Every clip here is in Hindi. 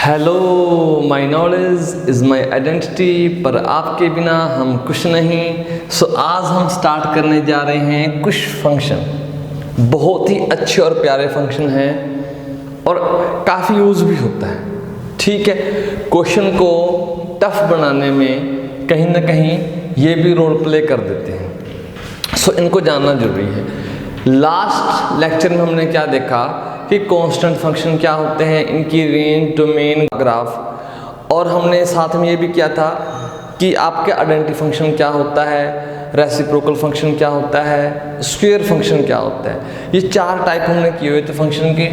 Hello, my knowledge is my identity, पर आपके बिना हम कुछ नहीं। सो आज हम स्टार्ट करने जा रहे हैं कुछ फंक्शन। बहुत ही अच्छे और प्यारे फंक्शन हैं और काफ़ी यूज़ भी होता है। ठीक है, क्वेश्चन को टफ बनाने में कहीं ना कहीं ये भी रोल प्ले कर देते हैं। सो इनको जानना जरूरी है। लास्ट लेक्चर में हमने क्या देखा कि कांस्टेंट फंक्शन क्या होते हैं, इनकी रेंज, डोमेन, ग्राफ, और हमने साथ में ये भी किया था कि आपके आइडेंटिटी फंक्शन क्या होता है, रेसिप्रोकल फंक्शन क्या होता है, स्क्वायर फंक्शन क्या होता है। ये चार टाइप हमने किए हुए थे फंक्शन के।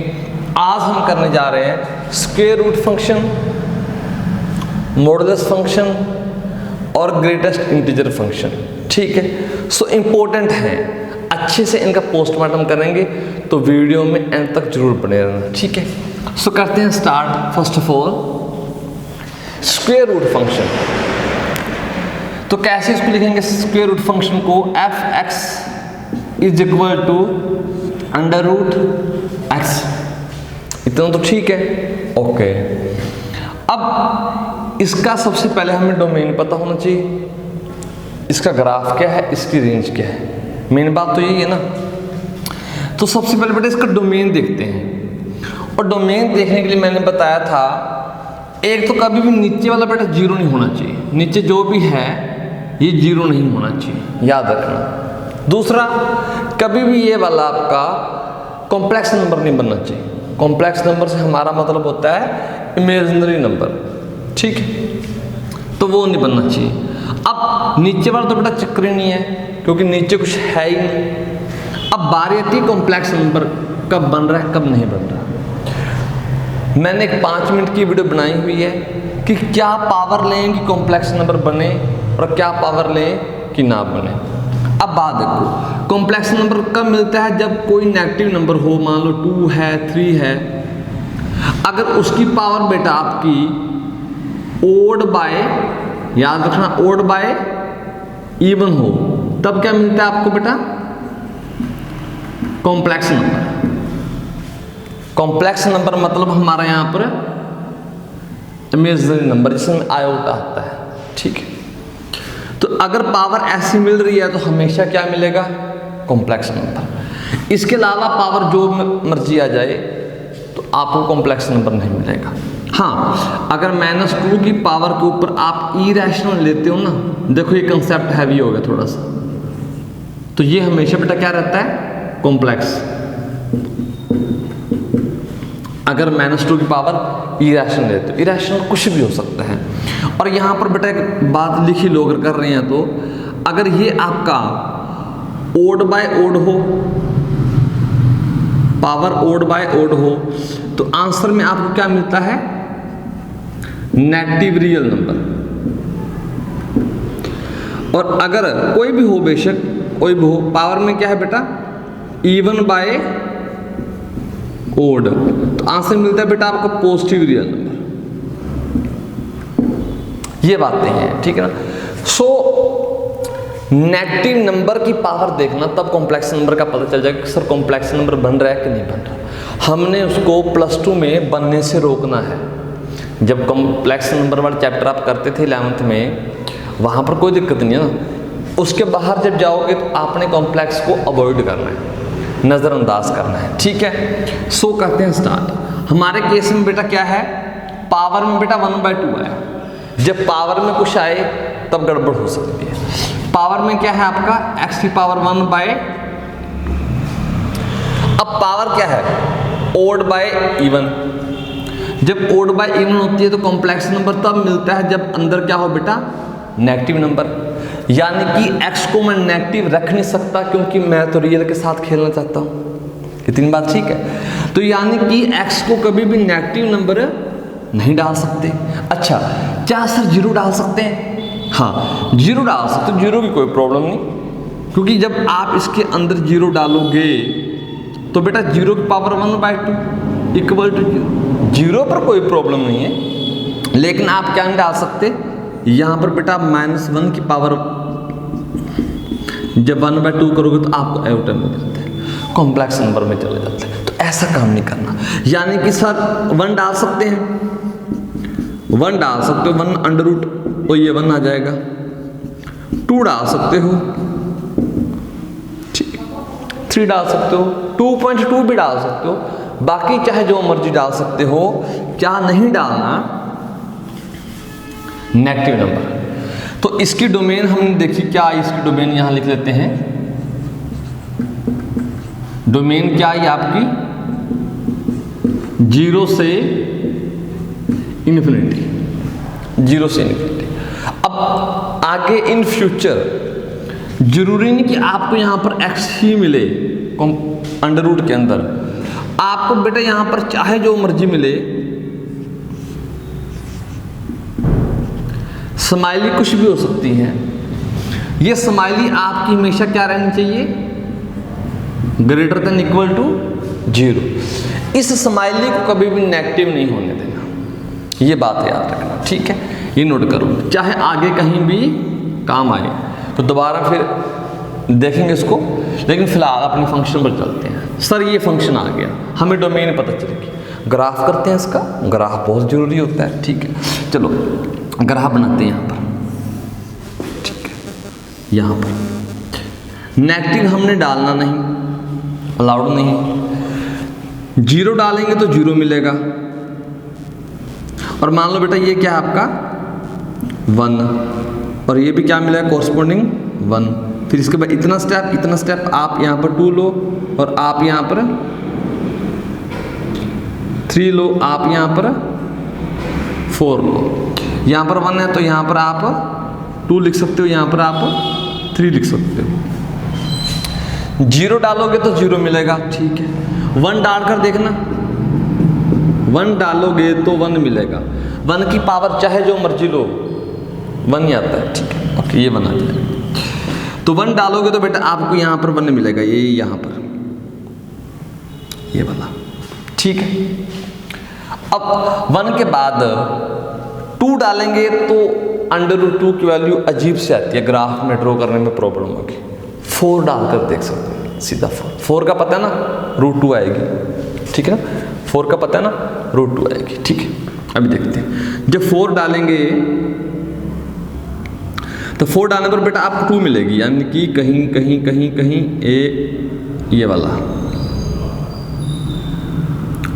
आज हम करने जा रहे हैं square root function, modulus function और ग्रेटेस्ट इंटीजर फंक्शन। ठीक है, सो इम्पोर्टेंट है, अच्छे से इनका पोस्टमार्टम करेंगे, तो वीडियो में एंड तक जरूर बने रहना। ठीक है, सो करते हैं start. First of all square root function. तो कैसे इसको लिखेंगे स्क्वायर रूट फंक्शन को? F X is equal to under root X. इतना तो ठीक है, ओके। अब इसका सबसे पहले हमें डोमेन पता होना चाहिए, इसका ग्राफ क्या है, इसकी रेंज क्या है। मेन बात तो यही है ना। तो सबसे पहले बेटा इसका डोमेन देखते हैं, और डोमेन देखने के लिए मैंने बताया था, एक तो कभी भी नीचे वाला बेटा जीरो नहीं होना चाहिए, नीचे जो भी है ये जीरो नहीं होना चाहिए, याद रखना। दूसरा, कभी भी ये वाला आपका कॉम्प्लेक्स नंबर नहीं बनना चाहिए। कॉम्प्लेक्स नंबर से हमारा मतलब होता है इमेजिनरी नंबर। ठीक है, तो वो नहीं बनना चाहिए। अब नीचे वाला तो बेटा चक्कर ही नहीं है, क्योंकि नीचे कुछ है ही नहीं। अब बारी आती है कॉम्प्लेक्स नंबर कब बन रहा है, कब नहीं बन रहा। मैंने एक 5 मिनट की वीडियो बनाई हुई है कि क्या पावर लें कि कॉम्प्लेक्स नंबर बने और क्या पावर लें कि ना बने। अब बात देखो, कॉम्प्लेक्स नंबर कब मिलता है? जब कोई नेगेटिव नंबर हो, मान लो 2 है, 3 है, अगर उसकी पावर बेटा आपकी ओड बाय, याद रखना, ओड बाय इवन हो, तब क्या मिलता है आपको बेटा? Complex number. कॉम्प्लेक्स नंबर मतलब हमारा यहां पर इमेजिनरी नंबर, जिसमें आयोटा आता है। ठीक है, तो अगर पावर ऐसी मिल रही है तो हमेशा क्या मिलेगा? Complex number. इसके अलावा पावर जो मर्जी आ जाए तो आपको कॉम्प्लेक्स नंबर नहीं मिलेगा। हाँ, अगर -2 की पावर के ऊपर आप इरेशनल लेते हो ना, देखो ये कंसेप्ट हैवी हो गया थोड़ा सा, तो ये हमेशा बेटा क्या रहता है? कॉम्प्लेक्स। अगर -2 की पावर इरेशनल लेते हो, इरेशनल कुछ भी हो सकता है। और यहां पर बेटा एक बात लिखी लो, अगर कर रहे हैं तो, अगर ये आपका ओड बाय ओड हो, पावर ओड बाय ओड हो, तो आंसर में आपको क्या मिलता है? Negative real number. और अगर कोई भी हो, बेशक कोई भी हो, पावर में क्या है बेटा? इवन बाय ओड, तो आंसर मिलता है बेटा आपका पॉजिटिव रियल नंबर। ये बातें हैं, ठीक है ना। सो नेगेटिव नंबर की पावर देखना, तब कॉम्प्लेक्स नंबर का पता चल जाएगा कि सर कॉम्प्लेक्स नंबर बन रहा है कि नहीं बन रहा। हमने उसको +2 में बनने से रोकना है। जब कॉम्प्लेक्स नंबर वाला चैप्टर आप करते थे 11th में, वहाँ पर कोई दिक्कत नहीं है ना। उसके बाहर जब जाओगे तो आपने कॉम्प्लेक्स को अवॉइड करना है, नज़रअंदाज करना है। ठीक है, सो करते हैं स्टार्ट। हमारे केस में बेटा क्या है? पावर में बेटा 1/2 है। जब पावर में कुछ आए तब गड़बड़ हो सकती है। पावर में क्या है आपका? x की पावर 1/, अब पावर क्या है? Odd by even. जब ओड बाय इवन होती है तो कॉम्प्लेक्स नंबर तब मिलता है जब अंदर क्या हो बेटा? Negative number. यानी कि x को मैं नेगेटिव रख नहीं सकता, क्योंकि मैं तो रियल के साथ खेलना चाहता हूं। इतनी बात ठीक है। तो यानी कि x को कभी भी नेगेटिव नंबर नहीं डाल सकते। अच्छा, क्या सर जीरो डाल सकते हैं? हाँ, जीरो डाल सकते, जीरो की कोई प्रॉब्लम नहीं, क्योंकि जब आप इसके अंदर जीरो डालोगे तो बेटा जीरो की पावर 1/2 इक्वल टू जीरो पर कोई प्रॉब्लम नहीं है। लेकिन आप क्या नहीं डाल सकते? यहां पर बेटा -1 की पावर जब 1/2 करोगे तो आपको आयोटा मिल जाता है, कॉम्प्लेक्स नंबर में चले जाते हैं। तो ऐसा काम नहीं करना। यानी कि सर 1 डाल सकते हैं, 1 डाल सकते हो, 1 अंडर रूट, तो ये 1 आ जाएगा। 2 डाल सकते हो, ठीक, 3 डाल सकते हो, 2.2 भी डाल सकते हो, बाकी चाहे जो मर्जी डाल सकते हो। क्या नहीं डालना, नेगेटिव नंबर। तो इसकी डोमेन हमने देखी, क्या इसकी डोमेन यहां लिख लेते हैं। डोमेन क्या है आपकी, 0 से इन्फिनिटी, 0 से इन्फिनिटी। अब आगे इन फ्यूचर जरूरी नहीं कि आपको यहां पर x ही मिले अंडर रूट के अंदर, आपको बेटा यहां पर चाहे जो मर्जी मिले। स्माइली कुछ भी हो सकती है, ये स्माइली आपकी हमेशा क्या रहनी चाहिए, ग्रेटर देन इक्वल टू 0। इस स्माइली को कभी भी नेगेटिव नहीं होने देना, ये बात याद रखना, ठीक है, ये नोट करो, चाहे आगे कहीं भी काम आए। तो दोबारा फिर देखेंगे इसको, लेकिन फिलहाल अपने फंक्शन पर चलते हैं। सर ये फंक्शन आ गया, हमें डोमेन पता चलेगी, ग्राफ करते हैं इसका, ग्राफ बहुत जरूरी होता है, ठीक है। चलो ग्राफ बनाते हैं यहाँ पर, ठीक है। यहाँ पर नेगेटिव हमने डालना नहीं, अलाउड नहीं। 0 डालेंगे तो 0 मिलेगा, और मान लो बेटा ये क्या है आपका 1, और ये भी क्या मिलेगा कोरस्पॉन्डिंग 1। फिर इसके बाद इतना स्टेप आप यहाँ पर 2 लो, और आप यहाँ पर 3 लो, आप यहाँ पर 4 लो। यहाँ पर 1 है तो यहाँ पर आप 2 लिख सकते हो, यहाँ पर आप 3 लिख सकते हो। 0 डालोगे तो 0 मिलेगा, ठीक है। 1 डालकर देखना, 1 डालोगे तो 1 मिलेगा। 1 की पावर चाहे जो मर्जी लो, 1 ही आता है, ठीक है। ओके, ये बना दिया। तो 1 डालोगे तो बेटा आपको यहाँ पर 1 मिलेगा, ये यहाँ पर ये वाला, ठीक है। अब 1 के बाद 2 डालेंगे तो अंडर रूट 2 की वैल्यू अजीब से आती है, ग्राफ में ड्रॉ करने में प्रॉब्लम होगी। 4 डालकर देख सकते हैं, सीधा 4 का पता है ना, रूट 2 आएगी, ठीक है ना। 4 का पता है ना, रूट 2 आएगी, ठीक है। अभी देखते हैं, जब 4 डालेंगे तो 4 डालने पर बेटा आपको 2 मिलेगी, यानी कि कहीं कहीं कहीं कहीं ये वाला,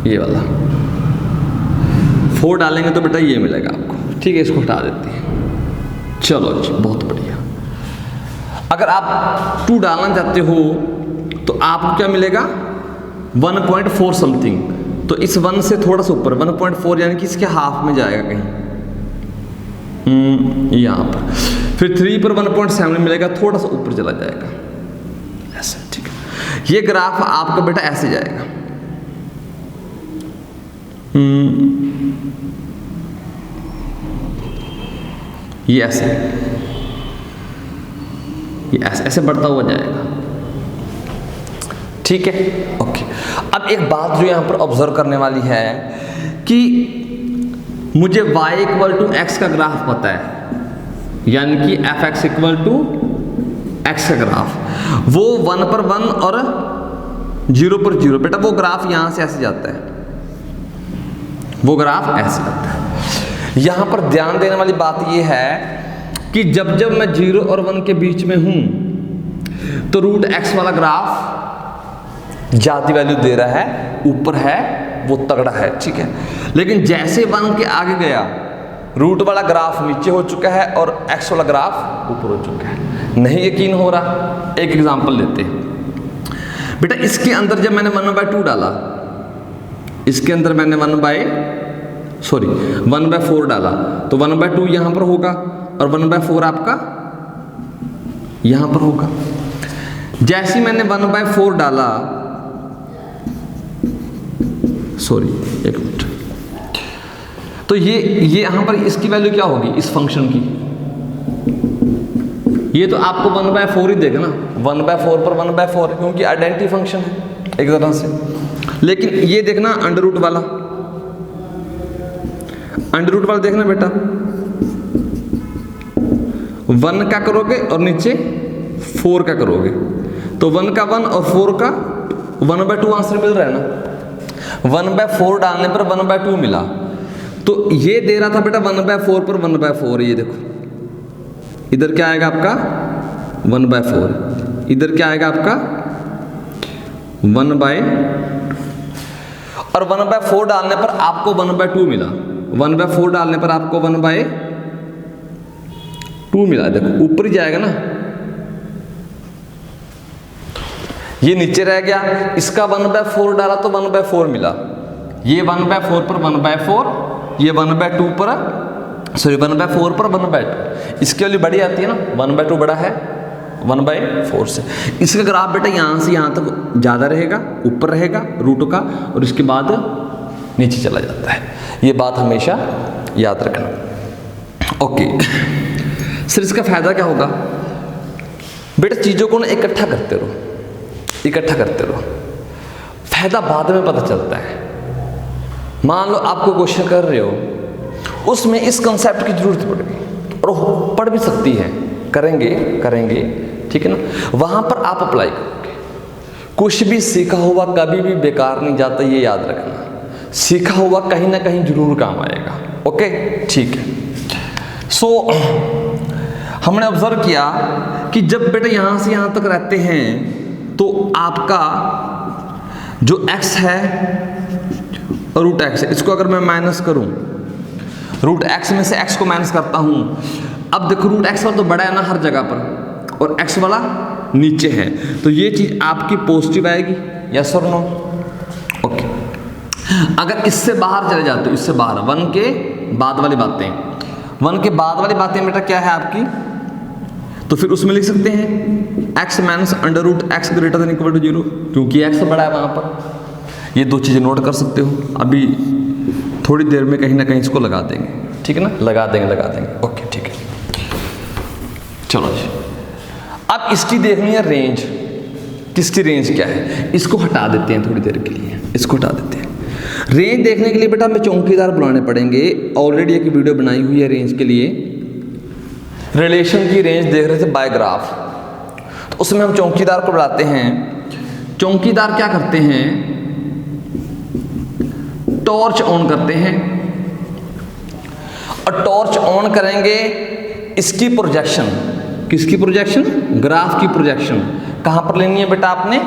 ये वाला 4 डालेंगे तो बेटा ये मिलेगा आपको, ठीक है। इसको हटा देते हैं, चलो जी, बहुत बढ़िया। अगर आप 2 डालना चाहते हो तो आपको क्या मिलेगा 1.4 समथिंग, तो इस 1 से थोड़ा सा ऊपर 1.4, यानी कि इसके हाफ में जाएगा कहीं यहाँ पर। फिर 3 पर 1.7 मिलेगा, थोड़ा सा ऊपर चला जाएगा ऐसे, ठीक है। ये ग्राफ आपका बेटा ऐसे जाएगा, ये ऐसे, ये ऐसे बढ़ता हुआ जाएगा, ठीक है। ओके, अब एक बात जो यहां पर ऑब्जर्व करने वाली है कि मुझे y इक्वल टू एक्स का ग्राफ पता है, यानी कि fx इक्वल टू एक्स का ग्राफ, वो 1 पर 1 और 0 पर 0, बेटा वो ग्राफ यहां से ऐसे जाता है, वो ग्राफ ऐसे जाता है। यहां पर ध्यान देने वाली बात यह है कि जब जब मैं 0 और 1 के बीच में हूं तो रूट x वाला ग्राफ ज्यादा वैल्यू दे रहा है, ऊपर है, वो तगड़ा है, ठीक है। लेकिन जैसे 1 के आगे गया, रूट वाला ग्राफ नीचे हो चुका है और x वाला ग्राफ ऊपर हो चुका है। नहीं यकीन हो रहा, एक एग्जांपल लेते हैं बेटा। इसके अंदर जब मैंने 1/2 डाला, इसके अंदर मैंने 1/4 डाला, तो 1/2 यहां पर होगा और 1/4 आपका यहां पर होगा। जैसे मैंने 1/4 डाला, सॉरी एक मिनट, तो ये यहां पर इसकी वैल्यू क्या होगी इस फंक्शन की, ये तो आपको 1/4 ही देगा ना, 1/4 पर 1/4 है, क्योंकि आइडेंटिटी फंक्शन है एक तरह से। लेकिन ये देखना अंडर रूट वाला, अंडर रूट वाला देखना बेटा, 1 का करोगे और नीचे 4 का करोगे, तो 1 का 1 और 4 का 1/2 आंसर मिल रहा है ना। 1/4 डालने पर 1/2 मिला, तो ये दे रहा था बेटा 1/4 पर 1/4, ये देखो इधर क्या आएगा आपका 1/4, इधर क्या आएगा आपका 1/, और 1/4 डालने पर आपको 1/2 मिला, 1/4 डालने पर आपको 1/2 मिला। देखो ऊपर ही जाएगा ना, ये नीचे रह गया, इसका 1/4 डाला तो 1/4 मिला, ये 1/4 पर 1/4, ये 1/2 पर, सॉरी 1/4 पर 1/2, इसके वाली बड़ी आती है ना, 1/2 बड़ा है 1/4 से। इसका ग्राफ बेटा यहाँ से यहाँ तक ज़्यादा रहेगा, ऊपर रहेगा रूट का, और इसके बाद नीचे चला जाता है। ये बात हमेशा याद रखना। ओके सर, इसका फायदा क्या होगा बेटा? चीज़ों को ना इकट्ठा करते रहो, इकट्ठा करते रहो, फायदा बाद में पता चलता है। मान लो आपको क्वेश्चन कर रहे हो, उसमें इस कंसेप्ट की जरूरत पड़ेगी और पड़ भी सकती है, करेंगे ठीक है ना, वहां पर आप अप्लाई करोगे। कुछ भी सीखा हुआ कभी भी बेकार नहीं जाता, ये याद रखना। सीखा हुआ कहीं ना कहीं जरूर काम आएगा। ओके ठीक है। सो हमने ऑब्जर्व किया कि जब बेटा यहां से यहां तक रहते हैं तो आपका जो x है रूट x है, इसको अगर मैं माइनस करूं, रूट x में से x को माइनस करता हूं, अब देखो रूट x वाला तो बड़ा है ना हर जगह पर, और x वाला नीचे है, तो ये चीज आपकी पॉजिटिव आएगी, यस और नो? ओके। अगर इससे बाहर चले जाते हो, इससे बाहर 1 के बाद वाली बातें, 1 के बाद वाली बातें बेटा क्या है आपकी, तो फिर उसमें लिख सकते हैं x minus under root x greater than equal to 0, क्योंकि x बड़ा है वहां पर। ये दो चीजें नोट कर सकते हो, अभी थोड़ी देर में कहीं ना कहीं इसको लगा देंगे, ठीक है ना, लगा देंगे। ओके ठीक है, चलो जी। अब इसकी देखनी है रेंज, किसकी रेंज क्या है, इसको हटा देते हैं थोड़ी देर के लिए, इसको हटा देते हैं। रेंज देखने के लिए बेटा हमें चौकीदार बुलाने पड़ेंगे, ऑलरेडी एक वीडियो बनाई हुई है रेंज के लिए, रिलेशन की रेंज देख रहे थे बाय ग्राफ, तो उसमें हम चौकीदार को बुलाते हैं। चौकीदार क्या करते हैं, टॉर्च ऑन करते हैं, और टॉर्च ऑन करेंगे, इसकी प्रोजेक्शन, किसकी प्रोजेक्शन, ग्राफ की प्रोजेक्शन कहां पर लेनी है बेटा आपने,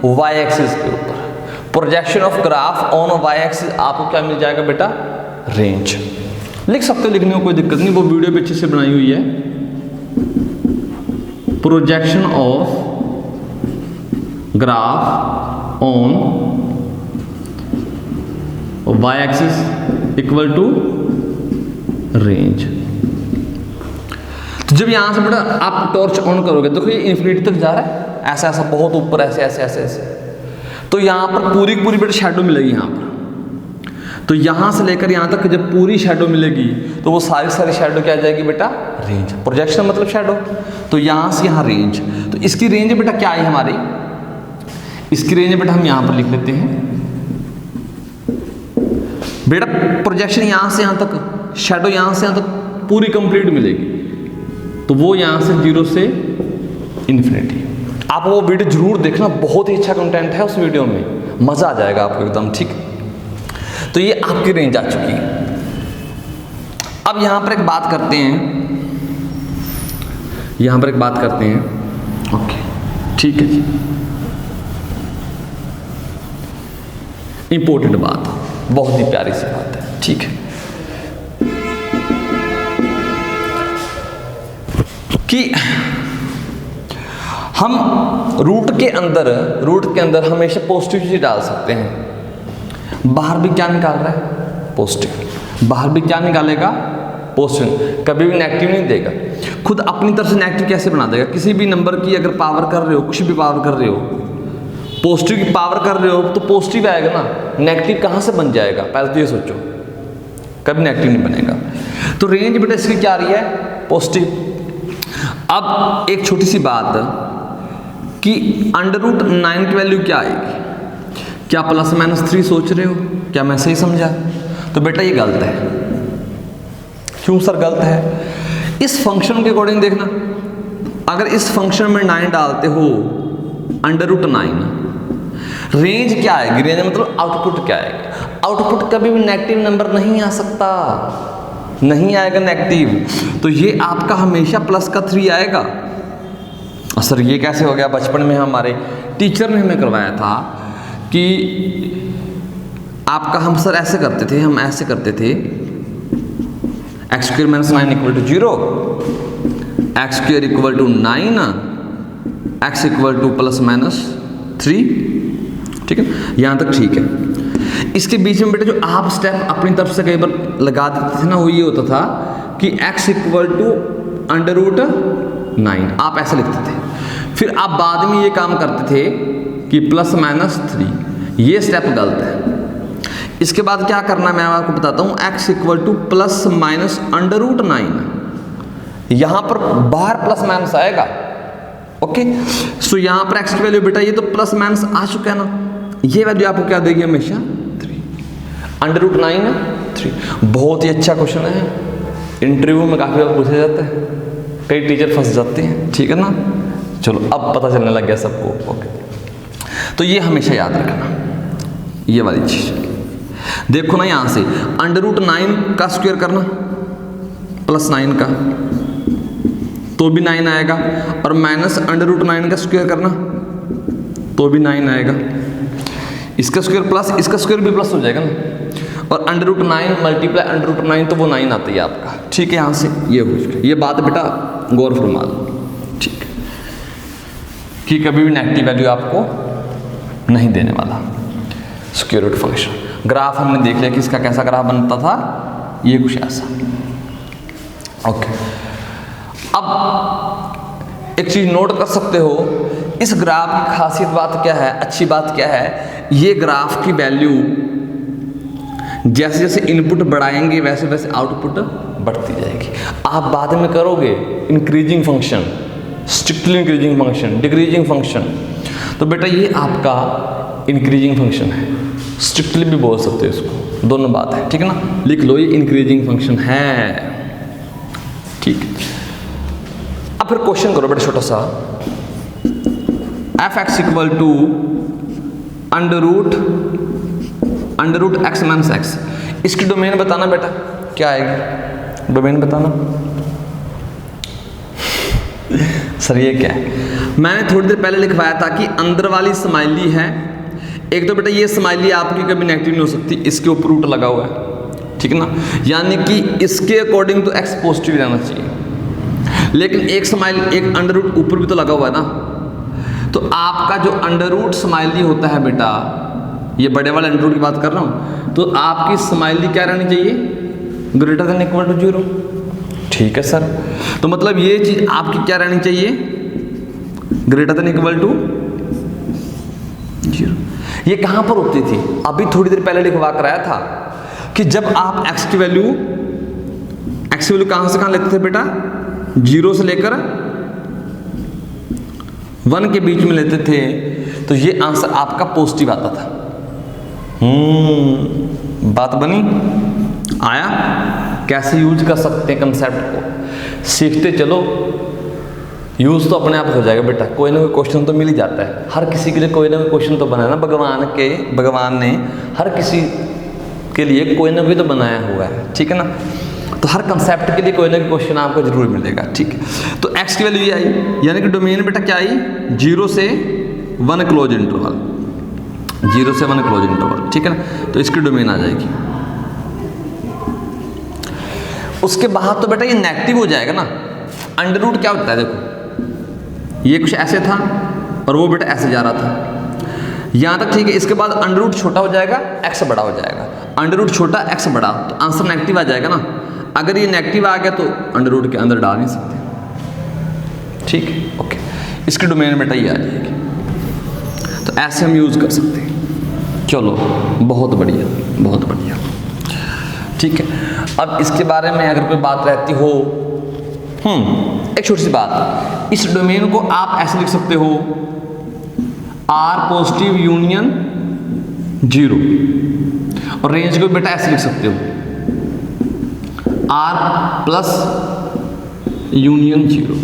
y एक्सिस के ऊपर। Projection of graph on y axis, आपको क्या मिल जाएगा बेटा, रेंज। लिख सकते हो, लिखने में कोई दिक्कत नहीं, वो वीडियो भी अच्छे से बनाई हुई है। Projection of graph on y axis equal to range. तो जब यहां से बेटा आप टॉर्च ऑन करोगे, देखो ये इन्फिनिटी तक जा रहा है, ऐसा ऐसा बहुत ऊपर, ऐसे ऐसे ऐसे ऐसे, तो यहां पर पूरी पूरी बेटा शैडो मिलेगी यहां पर। तो यहां से लेकर यहां तक जब पूरी शैडो मिलेगी तो वो सारी शैडो क्या आ जाएगी बेटा, रेंज। प्रोजेक्शन मतलब शैडो, तो यहां से यहां रेंज, तो इसकी रेंज बेटा क्या है हमारी, इसकी रेंज बेटा हम यहां पर लिख लेते हैं बेटा, प्रोजेक्शन यहां से यहां तक, शैडो यहां से यहां तक पूरी कंप्लीट मिलेगी, तो वो यहां से 0 से इन्फिनिटी। आप वो वीडियो जरूर देखना, बहुत ही अच्छा कंटेंट है उस वीडियो में, मजा आ जाएगा आपको एकदम, ठीक। तो ये आपकी रेंज आ चुकी है। अब यहां पर एक बात करते हैं, ओके ठीक है जी, इंपॉर्टेंट बात, बहुत ही प्यारी सी बात है, ठीक है, कि हम रूट के अंदर हमेशा पॉजिटिव चीज डाल सकते हैं। बाहर भी क्या निकाल रहा है, पॉजिटिव, बाहर भी क्या निकालेगा, पॉजिटिव, कभी भी नेगेटिव नहीं देगा। खुद अपनी तरफ से नेगेटिव कैसे बना देगा, किसी भी नंबर की अगर पावर कर रहे हो, कुछ भी पावर कर रहे हो, पॉजिटिव की पावर कर रहे हो तो पॉजिटिव आएगा ना, नेगेटिव कहां से बन जाएगा, पहले तो ये सोचो, कभी नेगेटिव नहीं बनेगा। तो रेंज बेटा इसकी क्या आ रही है, पॉजिटिव। अब एक छोटी सी बात कि अंडर रूट 9 की वैल्यू क्या आएगी, क्या +-3 सोच रहे हो, क्या मैं सही समझा, तो बेटा ये गलत है। क्यों सर गलत है, इस फंक्शन के अकॉर्डिंग देखना, अगर इस फंक्शन में 9 डालते हो अंडर रूट 9, रेंज क्या आएगी? रेंज मतलब आउटपुट क्या आएगा? आउटपुट कभी भी नेगेटिव नंबर नहीं आ सकता, नहीं आएगा नेगेटिव। तो ये आपका हमेशा प्लस का 3 आएगा। सर ये कैसे हो गया? बचपन में हमारे टीचर ने हमें करवाया था कि आपका हम सर ऐसे करते थे, हम ऐसे करते थे, X square minus 9 equal to 0, X square equal to 9, X equal to plus minus 3। ठीक है, यहाँ तक ठीक है। इसके बीच में बेटा जो आप स्टेप अपनी तरफ से कई बार लगा देते थे ना, वो ये होता था कि x इक्वल टू √9 आप ऐसे लिखते थे। फिर आप बाद में ये काम करते थे कि प्लस माइनस 3, ये स्टेप गलत है। इसके बाद क्या करना मैं आपको बताता हूँ। x equal to plus minus √9, यहाँ पर बाहर प्लस माइनस आएगा। ओके, सो यहाँ पर x की वैल्यू बेटा ये तो प्लस माइनस आ चुका है ना, ये वैल्यू आपको क्या देगी? हमेशा 3 √9 3। बहुत ही अच्छा क्वेश्चन है, इंटरव्यू में काफी बार पूछा जाता है, कई टीचर फंस जाते हैं। ठीक है ना, चलो अब पता चलने लग गया सबको। ओके, तो ये हमेशा याद रखना, ये वाली चीज। देखो ना यहां से √9 का स्क्वायर करना प्लस 9 का तो भी 9 आएगा, और माइनस √9 का स्क्वायर करना तो भी 9 आएगा। इसका स्क्वायर प्लस इसका स्क्वायर भी प्लस हो जाएगा ना, और √9 मल्टीप्लाई √9 तो वो 9 आता है आपका। ठीक है, यहाँ से ये हो चुका। ये बात बेटा गौर फरमा लो, ठीक है, कि कभी भी नेगेटिव वैल्यू आपको नहीं देने वाला। स्क्वायर रूट फंक्शन ग्राफ हमने देख लिया कि इसका कैसा ग्राफ बनता था, ये कुछ ऐसा। ओके, अब एक चीज नोट कर सकते हो, इस ग्राफ की खासियत बात क्या है, अच्छी बात क्या है, ये ग्राफ की वैल्यू जैसे जैसे इनपुट बढ़ाएंगे वैसे वैसे आउटपुट बढ़ती जाएगी। आप बाद में करोगे increasing function, strictly increasing function, decreasing function, तो बेटा ये आपका इंक्रीजिंग फंक्शन है, स्ट्रिक्टली भी बोल सकते हो इसको, दोनों बात है। ठीक है ना, लिख लो ये इंक्रीजिंग फंक्शन है। ठीक है, अब फिर क्वेश्चन करो बेटा छोटा सा, f(x) equal to under root x minus x, इसकी डोमेन बताना बेटा, क्या आएगी डोमेन बताना। सर ये क्या है? मैंने थोड़ी देर पहले लिखवाया था कि अंदर वाली स्माइली है, एक तो बेटा ये स्माइली आपकी कभी नेगेटिव नहीं हो सकती, इसके ऊपर रूट लगा हुआ है। ठीक है ना, यानी कि इसके अकॉर्डिंग तो x पॉजिटिव रहना चाहिए, लेकिन एक स्माइल एक अंडर रूट ऊपर भी तो लगा हुआ है ना। तो आपका जो अंडर रूट स्माइली होता है बेटा, ये बड़े वाले अंडर रूट की बात कर रहा हूं, तो आपकी स्माइली क्या रहनी चाहिए? Greater than equal to 0। ठीक है सर, तो मतलब ये चीज आपकी क्या रहनी चाहिए? Greater than equal to 0। ये कहां पर होती थी? अभी थोड़ी देर पहले लिखवा कराया था कि जब आप x की वैल्यू कहां से कहां लेते थे बेटा? 0 से लेकर 1 के बीच में लेते थे, तो ये आंसर आपका पॉजिटिव आता था। बात बनी? आया? कैसे यूज कर सकते हैं कंसेप्ट को, सीखते चलो, यूज तो अपने आप हो जाएगा बेटा। कोई ना कोई क्वेश्चन तो मिल ही जाता है, हर किसी के लिए कोई ना कोई क्वेश्चन तो बनाया ना भगवान ने हर किसी के लिए कोई ना कोई तो बनाया हुआ है। ठीक है ना, तो हर कंसेप्ट के लिए कोई ना कोई क्वेश्चन आपको जरूर मिलेगा। ठीक है, तो x की वैल्यू ये आई, यानी कि डोमेन बेटा क्या आई? 0 से 1 क्लोज इंटरवल, 0 से 1 क्लोज इंटरवल। ठीक है ना, तो इसकी डोमेन आ जाएगी। उसके बाद तो बेटा ये नेगेटिव हो जाएगा ना। अंडर रूट क्या होता है? देखो ये कुछ ऐसे था और वो बेटा ऐसे जा रहा था, यहां तक ठीक है। इसके बाद अंडर रूट छोटा हो जाएगा, x बड़ा हो जाएगा, अंडर रूट छोटा x बड़ा, तो आंसर नेगेटिव आ जाएगा ना। अगर ये नेगेटिव आ गया तो अंडर रूट के अंदर डाल नहीं सकते। ठीक है, ओके, इसकी डोमेन बेटा ये आ जाएगी। तो ऐसे हम यूज कर सकते हैं। चलो बहुत बढ़िया, बहुत बढ़िया। ठीक है, अब इसके बारे में अगर कोई बात रहती हो, एक छोटी सी बात, इस डोमेन को आप ऐसे लिख सकते हो, R पॉजिटिव यूनियन 0, और रेंज को बेटा ऐसे लिख सकते हो, R plus union 0।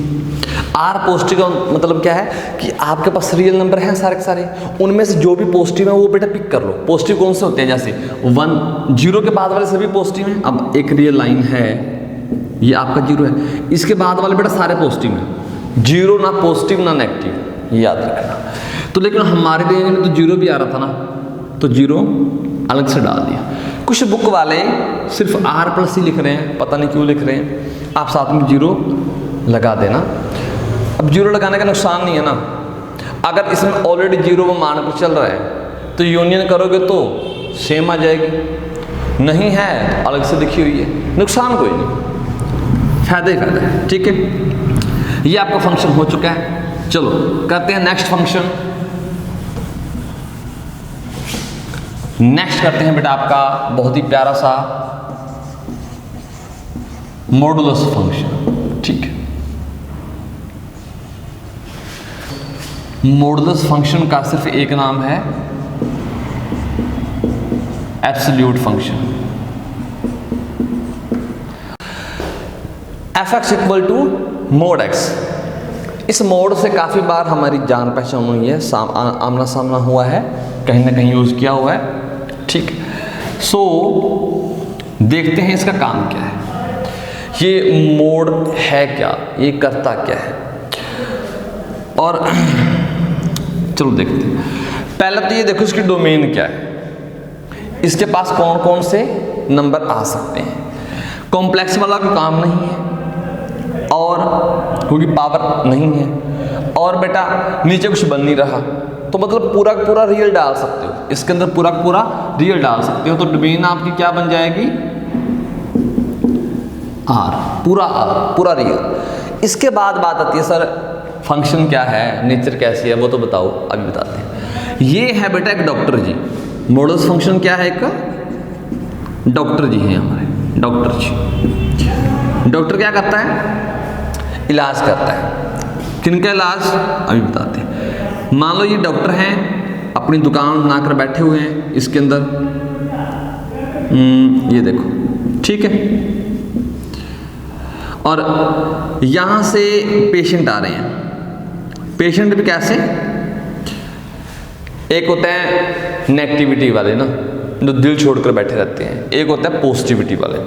R positive का मतलब क्या है कि आपके पास रियल नंबर हैं सारे के सारे, उनमें से जो भी पॉजिटिव है वो बेटा पिक कर लो। पॉजिटिव कौन से होते हैं, जैसे 1 0 के बाद वाले सभी पॉजिटिव हैं। अब एक रियल लाइन है, ये आपका 0 है, इसके बाद वाले बेटा सारे पॉजिटिव हैं, 0 ना पॉजिटिव ना नेगेटिव, ये याद रखना। तो लेकिन हमारे रेंज में तो 0 भी आ रहा था ना, तो 0 अलग से डाल दिया। कुछ बुक वाले सिर्फ R+C लिख रहे हैं, पता नहीं क्यों लिख रहे हैं, आप साथ में 0 लगा देना। अब 0 लगाने का नुकसान नहीं है ना, अगर इसमें ऑलरेडी 0 वो मान पर चल रहा है तो यूनियन करोगे तो सेम आ जाएगी, नहीं है अलग से लिखी हुई है, नुकसान कोई नहीं, फायदा ही फायदा है। ठीक है, ये आपका फंक्शन हो चुका है। चलो करते हैं नेक्स्ट फंक्शन। नेक्स्ट करते हैं बेटा आपका बहुत ही प्यारा सा मॉडुलस फंक्शन। ठीक है, मॉडुलस फंक्शन का सिर्फ एक नाम है absolute function. f(x) = mod x। इस मोड से काफ़ी बार हमारी जान पहचान हुई है, आमना सामना हुआ है, कहीं ना कहीं यूज़ किया हुआ है। ठीक, सो देखते हैं इसका काम क्या है, ये मोड है क्या, ये करता क्या है, और चलो देखते हैं। पहले तो ये देखो इसकी डोमेन क्या है, इसके पास कौन कौन से नंबर आ सकते हैं। कॉम्प्लेक्स वाला कोई काम नहीं है, और क्योंकि पावर नहीं है, और बेटा नीचे कुछ बन नहीं रहा, तो मतलब पूरा पूरा रियल डाल सकते हो, इसके अंदर पूरा पूरा रियल डाल सकते हो। तो डोमेन आपकी क्या बन जाएगी, R, पूरा रियल। इसके बाद बात आती है सर फंक्शन क्या है, नेचर कैसी है, वो तो बताओ, अभी बताते हैं। ये है बेटा एक डॉक्टर जी, मॉडुलस फंक्शन क्या है, एक डॉक्टर जी हैं हमारे, डॉक्टर जी। डॉक्टर क्या करता है, इलाज करता है। किनका इलाज, अभी बताते हैं। मान लो ये डॉक्टर हैं, अपनी दुकान बनाकर बैठे हुए हैं इसके अंदर, ये देखो, ठीक है, और यहां से पेशेंट आ रहे हैं। पेशेंट भी कैसे, एक होता है नेगेटिविटी वाले ना, जो दिल छोड़कर बैठे रहते हैं, एक होता है पॉजिटिविटी वाले।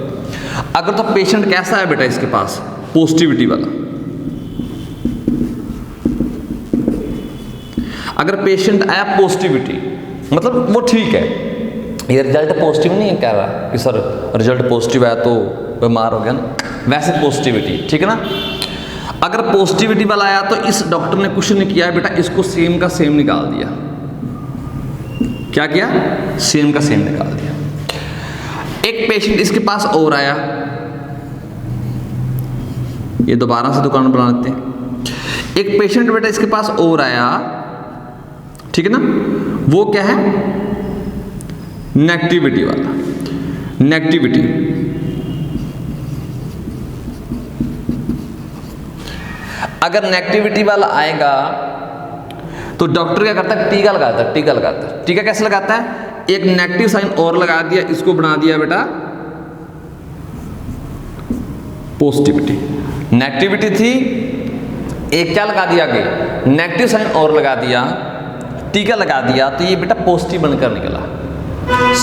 अगर तो पेशेंट कैसा है बेटा, इसके पास पॉजिटिविटी वाला, अगर पेशेंट आया पॉजिटिविटी, मतलब वो ठीक है, ये रिजल्ट पॉजिटिव नहीं है कह रहा कि सर रिजल्ट पॉजिटिव आया तो बीमार हो गया ना, वैसे पॉजिटिविटी, ठीक है ना। अगर पॉजिटिविटी वाला आया तो इस डॉक्टर ने कुछ नहीं किया बेटा, इसको सेम का सेम निकाल दिया। क्या किया, सेम का सेम निकाल दिया। एक पेशेंट इसके पास और आया, ये दोबारा से दुकान बना लेते हैं। एक पेशेंट बेटा इसके पास और आया, ठीक है ना, वो क्या है, नेगेटिविटी वाला, नेगेटिविटी। अगर नेगेटिविटी वाला आएगा तो डॉक्टर क्या करता है, टीका लगाता है, टीका लगाता है। टीका कैसे लगाता है, एक नेगेटिव साइन और लगा दिया, इसको बना दिया बेटा पॉजिटिविटी। नेगेटिविटी थी, एक क्या लगा दिया आगे, नेगेटिव साइन और लगा दिया, टीका लगा दिया, तो ये बेटा पॉजिटिव बनकर निकला।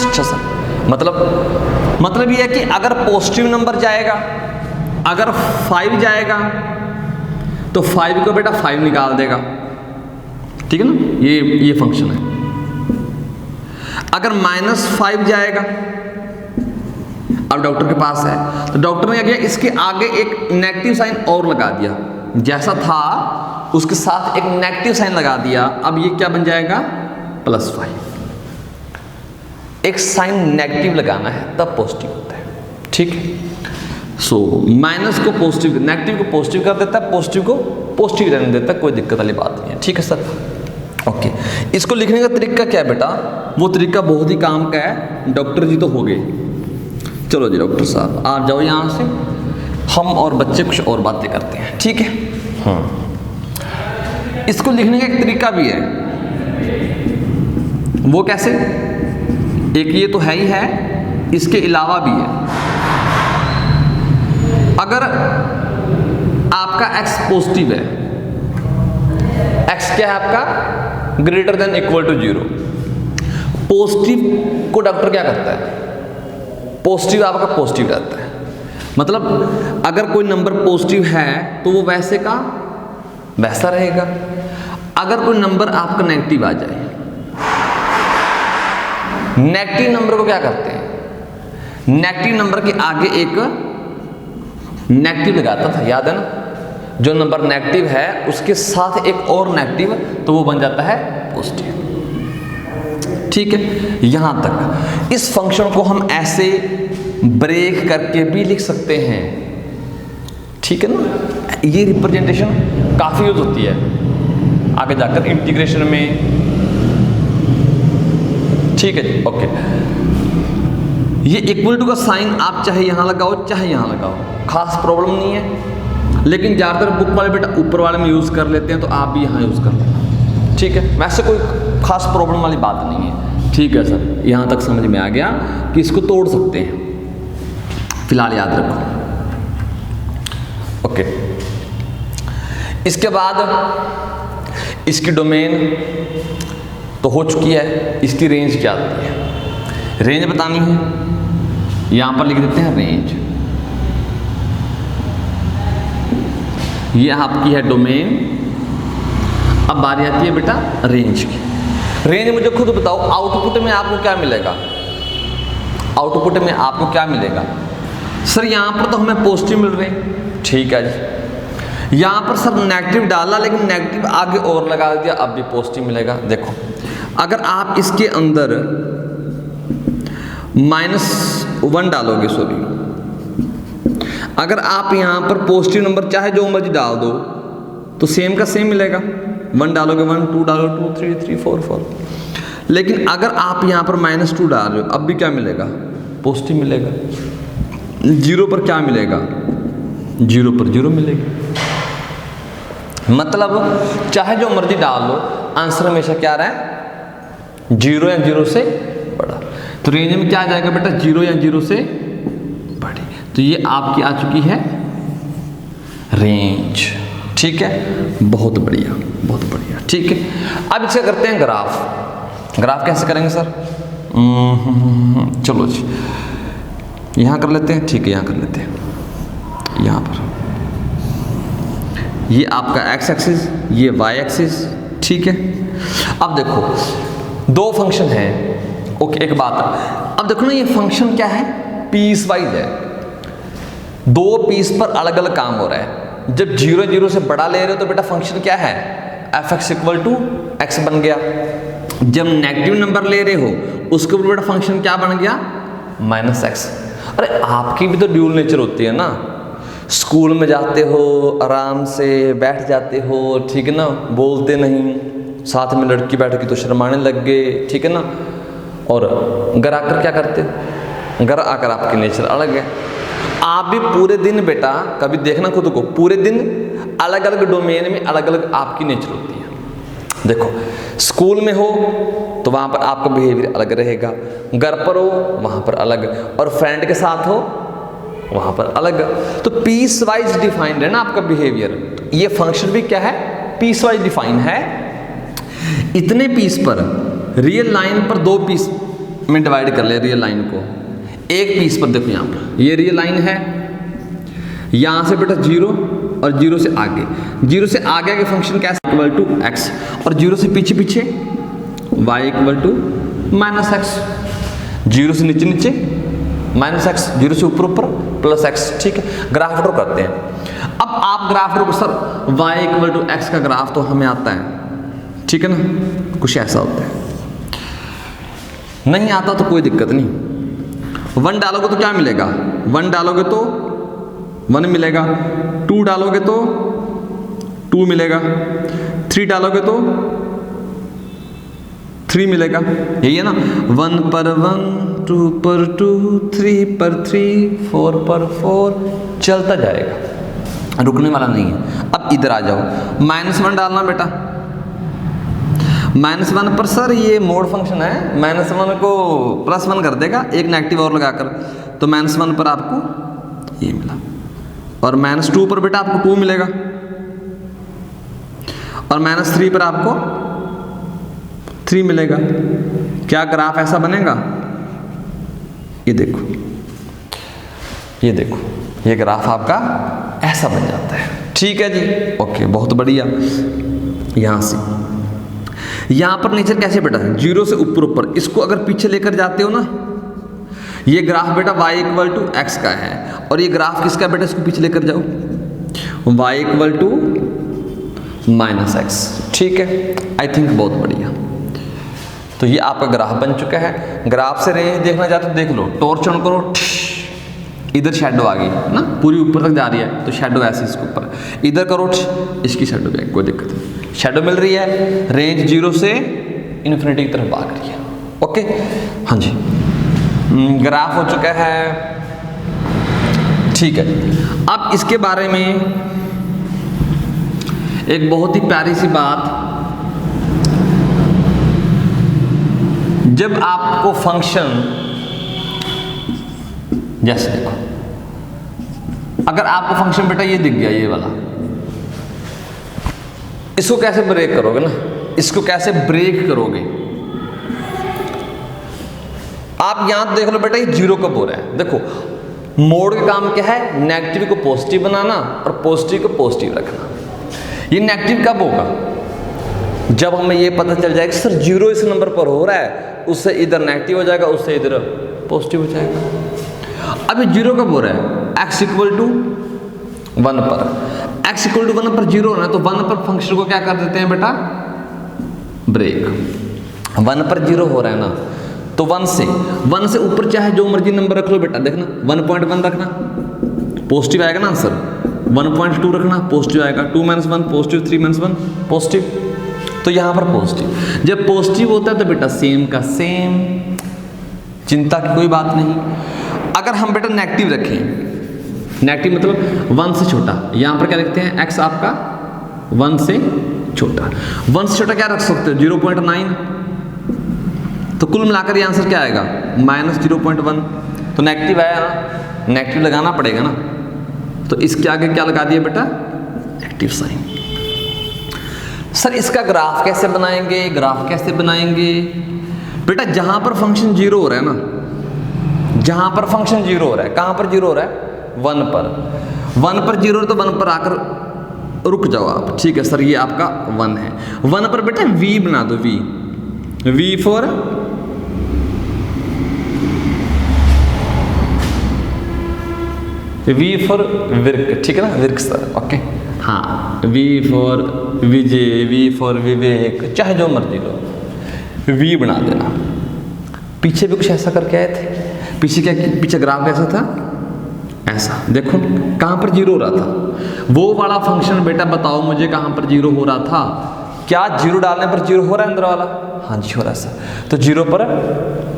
अच्छा सर, मतलब ये है कि अगर पॉजिटिव नंबर जाएगा, अगर 5 जाएगा तो 5 को बेटा 5 निकाल देगा, ठीक है ना, ये फंक्शन है। अगर -5 जाएगा, अब डॉक्टर के पास है, तो डॉक्टर ने क्या किया, इसके आगे एक नेगेटिव साइन और लगा दिया, जैसा था उसके साथ एक नेगेटिव साइन लगा दिया। अब ये क्या बन जाएगा, +5। एक साइन नेगेटिव लगाना है तब पॉजिटिव होता है, ठीक है। सो माइनस को पॉजिटिव, नेगेटिव को पॉजिटिव कर देता है, पॉजिटिव को पॉजिटिव रहने देता है, कोई दिक्कत वाली बात नहीं है, ठीक है सर। ओके, इसको लिखने का तरीका क्या है बेटा, वो तरीका बहुत ही काम का है। डॉक्टर जी तो हो गए, चलो जी डॉक्टर साहब आप जाओ यहाँ से, हम और बच्चे कुछ और बातें करते हैं, ठीक है। हाँ, इसको लिखने का एक तरीका भी है, वो कैसे, एक ये तो है ही है, इसके अलावा भी है। अगर आपका x पॉजिटिव है x क्या है आपका greater than equal to 0। Positive को डॉक्टर क्या करता है, पॉजिटिव आपका पॉजिटिव रहता है, मतलब अगर कोई नंबर पॉजिटिव है तो वो वैसे का वैसा रहेगा। अगर कोई नंबर आपका नेगेटिव आ जाए, नेगेटिव नंबर को क्या करते हैं, नेगेटिव नंबर के आगे एक नेगेटिव लगाता था, याद है ना, जो नंबर नेगेटिव है उसके साथ एक और नेगेटिव, तो वो बन जाता है पॉजिटिव। ठीक है, यहां तक इस फंक्शन को हम ऐसे ब्रेक करके भी लिख सकते हैं। ठीक है ना, ये रिप्रेजेंटेशन काफी यूज होती है आगे जाकर इंटीग्रेशन में। ठीक है जी, ओके। ये इक्वल टू का साइन आप चाहे यहां लगाओ चाहे यहां लगाओ, खास प्रॉब्लम नहीं है, लेकिन ज्यादातर बुक वाले बेटा ऊपर वाले में यूज कर लेते हैं, तो आप भी यहां यूज कर लेना। ठीक है, वैसे कोई खास प्रॉब्लम वाली बात नहीं है। ठीक है सर, यहां तक समझ में आ गया कि इसको तोड़ सकते हैं, फिलहाल याद रखो। ओके, इसके बाद इसकी डोमेन तो हो चुकी है, इसकी रेंज क्या आती है, रेंज बतानी है, यहां पर लिख देते हैं रेंज। ये आपकी है डोमेन। अब बारी आती है बेटा रेंज की। रेंज मुझे खुद बताओ, आउटपुट में आपको क्या मिलेगा, आउटपुट में आपको क्या मिलेगा। सर यहां पर तो हमें पॉजिटिव मिल रहे हैं, ठीक है जी। यहां पर सर नेगेटिव डाला, लेकिन नेगेटिव आगे और लगा दिया, अब भी पॉजिटिव मिलेगा। देखो, अगर आप इसके अंदर -1 डालोगे, सॉरी, अगर आप यहां पर पॉजिटिव नंबर चाहे जो मर्जी डाल दो तो सेम का सेम मिलेगा। 1 डालोगे 1, 2 डालोगे 2, 3, 3, 4, 4। लेकिन अगर आप यहां पर -2 डाल रहे हो, अब भी क्या मिलेगा, पॉजिटिव मिलेगा। 0 पर क्या मिलेगा, 0 पर 0 मिलेगा। मतलब चाहे जो मर्जी डाल लो, आंसर हमेशा क्या रहा है, 0 या 0 से बड़ा। तो रेंज में क्या आ जाएगा बेटा, 0 या 0 से बड़ी। तो ये आपकी आ चुकी है रेंज। ठीक है, बहुत बढ़िया, बहुत बढ़िया। ठीक है, अब इसे करते हैं ग्राफ। ग्राफ कैसे करेंगे सर, चलो जी, यहां कर लेते हैं। ठीक है, यहां कर लेते हैं। यहां पर ये आपका x एक्सिस, ये y एक्सिस। ठीक है, अब देखो दो फंक्शन है। ओके, एक बात, अब देखो ना, ये फंक्शन क्या है, पीस वाइज है, दो पीस पर अलग अलग काम हो रहा है। जब 0 0 से बड़ा ले रहे हो तो बेटा फंक्शन क्या है, f(x = x) बन गया। जब नेगेटिव नंबर ले रहे हो उसके ऊपर बेटा फंक्शन क्या बन गया, -x। अरे आपकी भी तो ड्यूल नेचर होती है ना, स्कूल में जाते हो, आराम से बैठ जाते हो, ठीक है ना, बोलते नहीं, साथ में लड़की बैठ के तो शर्माने लग गए, ठीक है ना, और घर आकर क्या करते हो, घर आकर आपकी नेचर अलग है। आप भी पूरे दिन बेटा कभी देखना खुद को, पूरे दिन अलग अलग डोमेन में अलग अलग आपकी नेचर होती है। देखो, स्कूल में हो तो वहाँ पर आपका बिहेवियर अलग रहेगा, घर पर हो वहाँ पर अलग, और फ्रेंड के साथ हो वहाँ पर अलग। तो पीस वाइज डिफाइंड है ना आपका बिहेवियर। तो ये फंक्शन भी क्या है, पीस वाइज डिफाइन है। इतने पीस पर, रियल लाइन पर 2 पीस में डिवाइड कर ले रियल लाइन को। एक पीस पर देखो, यहाँ पर ये रियल लाइन है, यहाँ से बेटा 0 और 0 से आगे, 0 से आगे के फंक्शन कैसे, =x, और 0 से पीछे पीछे y =-x, 0 से नीचे नीचे -x, 0 से ऊपर ऊपर +x। ठीक है, ग्राफ ड्रॉ करते हैं। अब आप graph draw, sir y = x का ग्राफ तो हमें आता है, ठीक है ना, कुछ ऐसा होता है। नहीं आता तो कोई दिक्कत नहीं, 1 डालोगे तो क्या मिलेगा, 1 डालोगे तो 1 मिलेगा, 2 डालोगे तो 2 मिलेगा, 3 डालोगे तो 3 मिलेगा। यही है ना, 1 पर 1, 2 पर 2, 3 पर 3, 4 पर 4, चलता जाएगा, रुकने वाला नहीं है। अब इधर आ जाओ, -1 डालना बेटा, -1 पर सर ये मोड फंक्शन है, -1 को +1 कर देगा, एक नेगेटिव और लगाकर, तो -1 पर आपको ये मिला, और -2 पर बेटा आपको 2 मिलेगा, और -3 पर आपको 3 मिलेगा। क्या ग्राफ ऐसा बनेगा? ये देखो, ये देखो, ये ग्राफ आपका ऐसा बन जाता है। ठीक है जी, ओके, बहुत बढ़िया। यहां से यहां पर नेचर कैसे बेटा? 0 से ऊपर ऊपर, इसको अगर पीछे लेकर जाते हो ना, ये ग्राफ बेटा y = x का है, और ये ग्राफ किसका बेटा? इसको पीछे लेकर जाओ, y = -x। ठीक है, आई थिंक बहुत बढ़िया। तो ये आपका ग्राफ बन चुका है। ग्राफ से रेंज देखना चाहते हो, देख लो, टॉर्च ऑन करो, इधर शेडो आ गई ना, पूरी ऊपर तक जा रही है, तो शेडो ऐसे इसके ऊपर, इधर करो, इसकी शेडो भी, कोई दिक्कत नहीं, शेडो मिल रही है। रेंज 0 से इन्फिनिटी की तरफ भाग रही है। ओके, हाँ जी, ग्राफ हो चुका है। ठीक है, अब इसके बारे में एक बहुत ही प्यारी सी बात, जब आपको फंक्शन, जैसे देखो, अगर आपको फंक्शन बेटा ये दिख गया, ये वाला, इसको कैसे ब्रेक करोगे ना, इसको कैसे ब्रेक करोगे? आप यहां देख लो बेटा, ये 0 कब हो रहा है? देखो, मोड का काम क्या है? नेगेटिव को पॉजिटिव बनाना और पॉजिटिव को पॉजिटिव रखना। ये नेगेटिव कब होगा? जब हमें ये पता चल जाएगा सर 0 इस नंबर पर हो रहा है, उससे इधर नेगेटिव हो जाएगा, उससे इधर पॉजिटिव हो जाएगा। अभी 0 कब हो रहा है? x = 1 पर, x = 1 पर 0 होना है, तो 1 पर फंक्शन को क्या कर देते हैं बेटा? ब्रेक। 1 पर 0 हो रहा है ना, तो 1 से ऊपर चाहे जो मर्जी नंबर रख लो बेटा, देखना 1.1 रखना, पॉजिटिव आएगा ना आंसर। 1.2 रखना, पॉजिटिव आएगा। 2 - 1 पॉजिटिव, 3 - 1 पॉजिटिव। तो यहां पर पॉजिटिव, जब पॉजिटिव होता है तो बेटा सेम का सेम, चिंता की कोई बात नहीं। अगर हम बेटा नेगेटिव रखें, नेगेटिव मतलब 1 से छोटा, यहां पर क्या लिखते हैं? x आपका 1 से छोटा। 1 से छोटा क्या रख सकते हो? 0.9। तो कुल मिलाकर ये आंसर क्या आएगा? -0.1। तो नेगेटिव आया ना, नेगेटिव लगाना पड़ेगा ना, तो इसके आगे क्या लगा दिया बेटा? Negative sign. सर इसका ग्राफ कैसे बनाएंगे? ग्राफ कैसे बनाएंगे बेटा? जहां पर फंक्शन 0 हो रहा है ना, जहां पर फंक्शन 0 हो रहा है, कहां पर 0 हो रहा है? 1 पर। 1 पर 0 तो 1 पर आकर रुक जाओ आप। ठीक है सर, ये आपका 1 है। 1 पर बेटा v बना दो, v फॉर विर्क। ठीक है ना, विर्क सर, ओके। हाँ, V for Vijay, V for Vivek, चाहे जो मर्जी लो, V बना देना। पीछे भी कुछ ऐसा करके आए थे। पीछे ग्राफ कैसा था? ऐसा। देखो कहां पर 0 हो रहा था? वो वाला फंक्शन बेटा बताओ मुझे, कहां पर 0 हो रहा था? क्या 0 डालने पर 0 हो रहा है अंदर वाला? हाँ जी, हो रहा है सर। तो 0 पर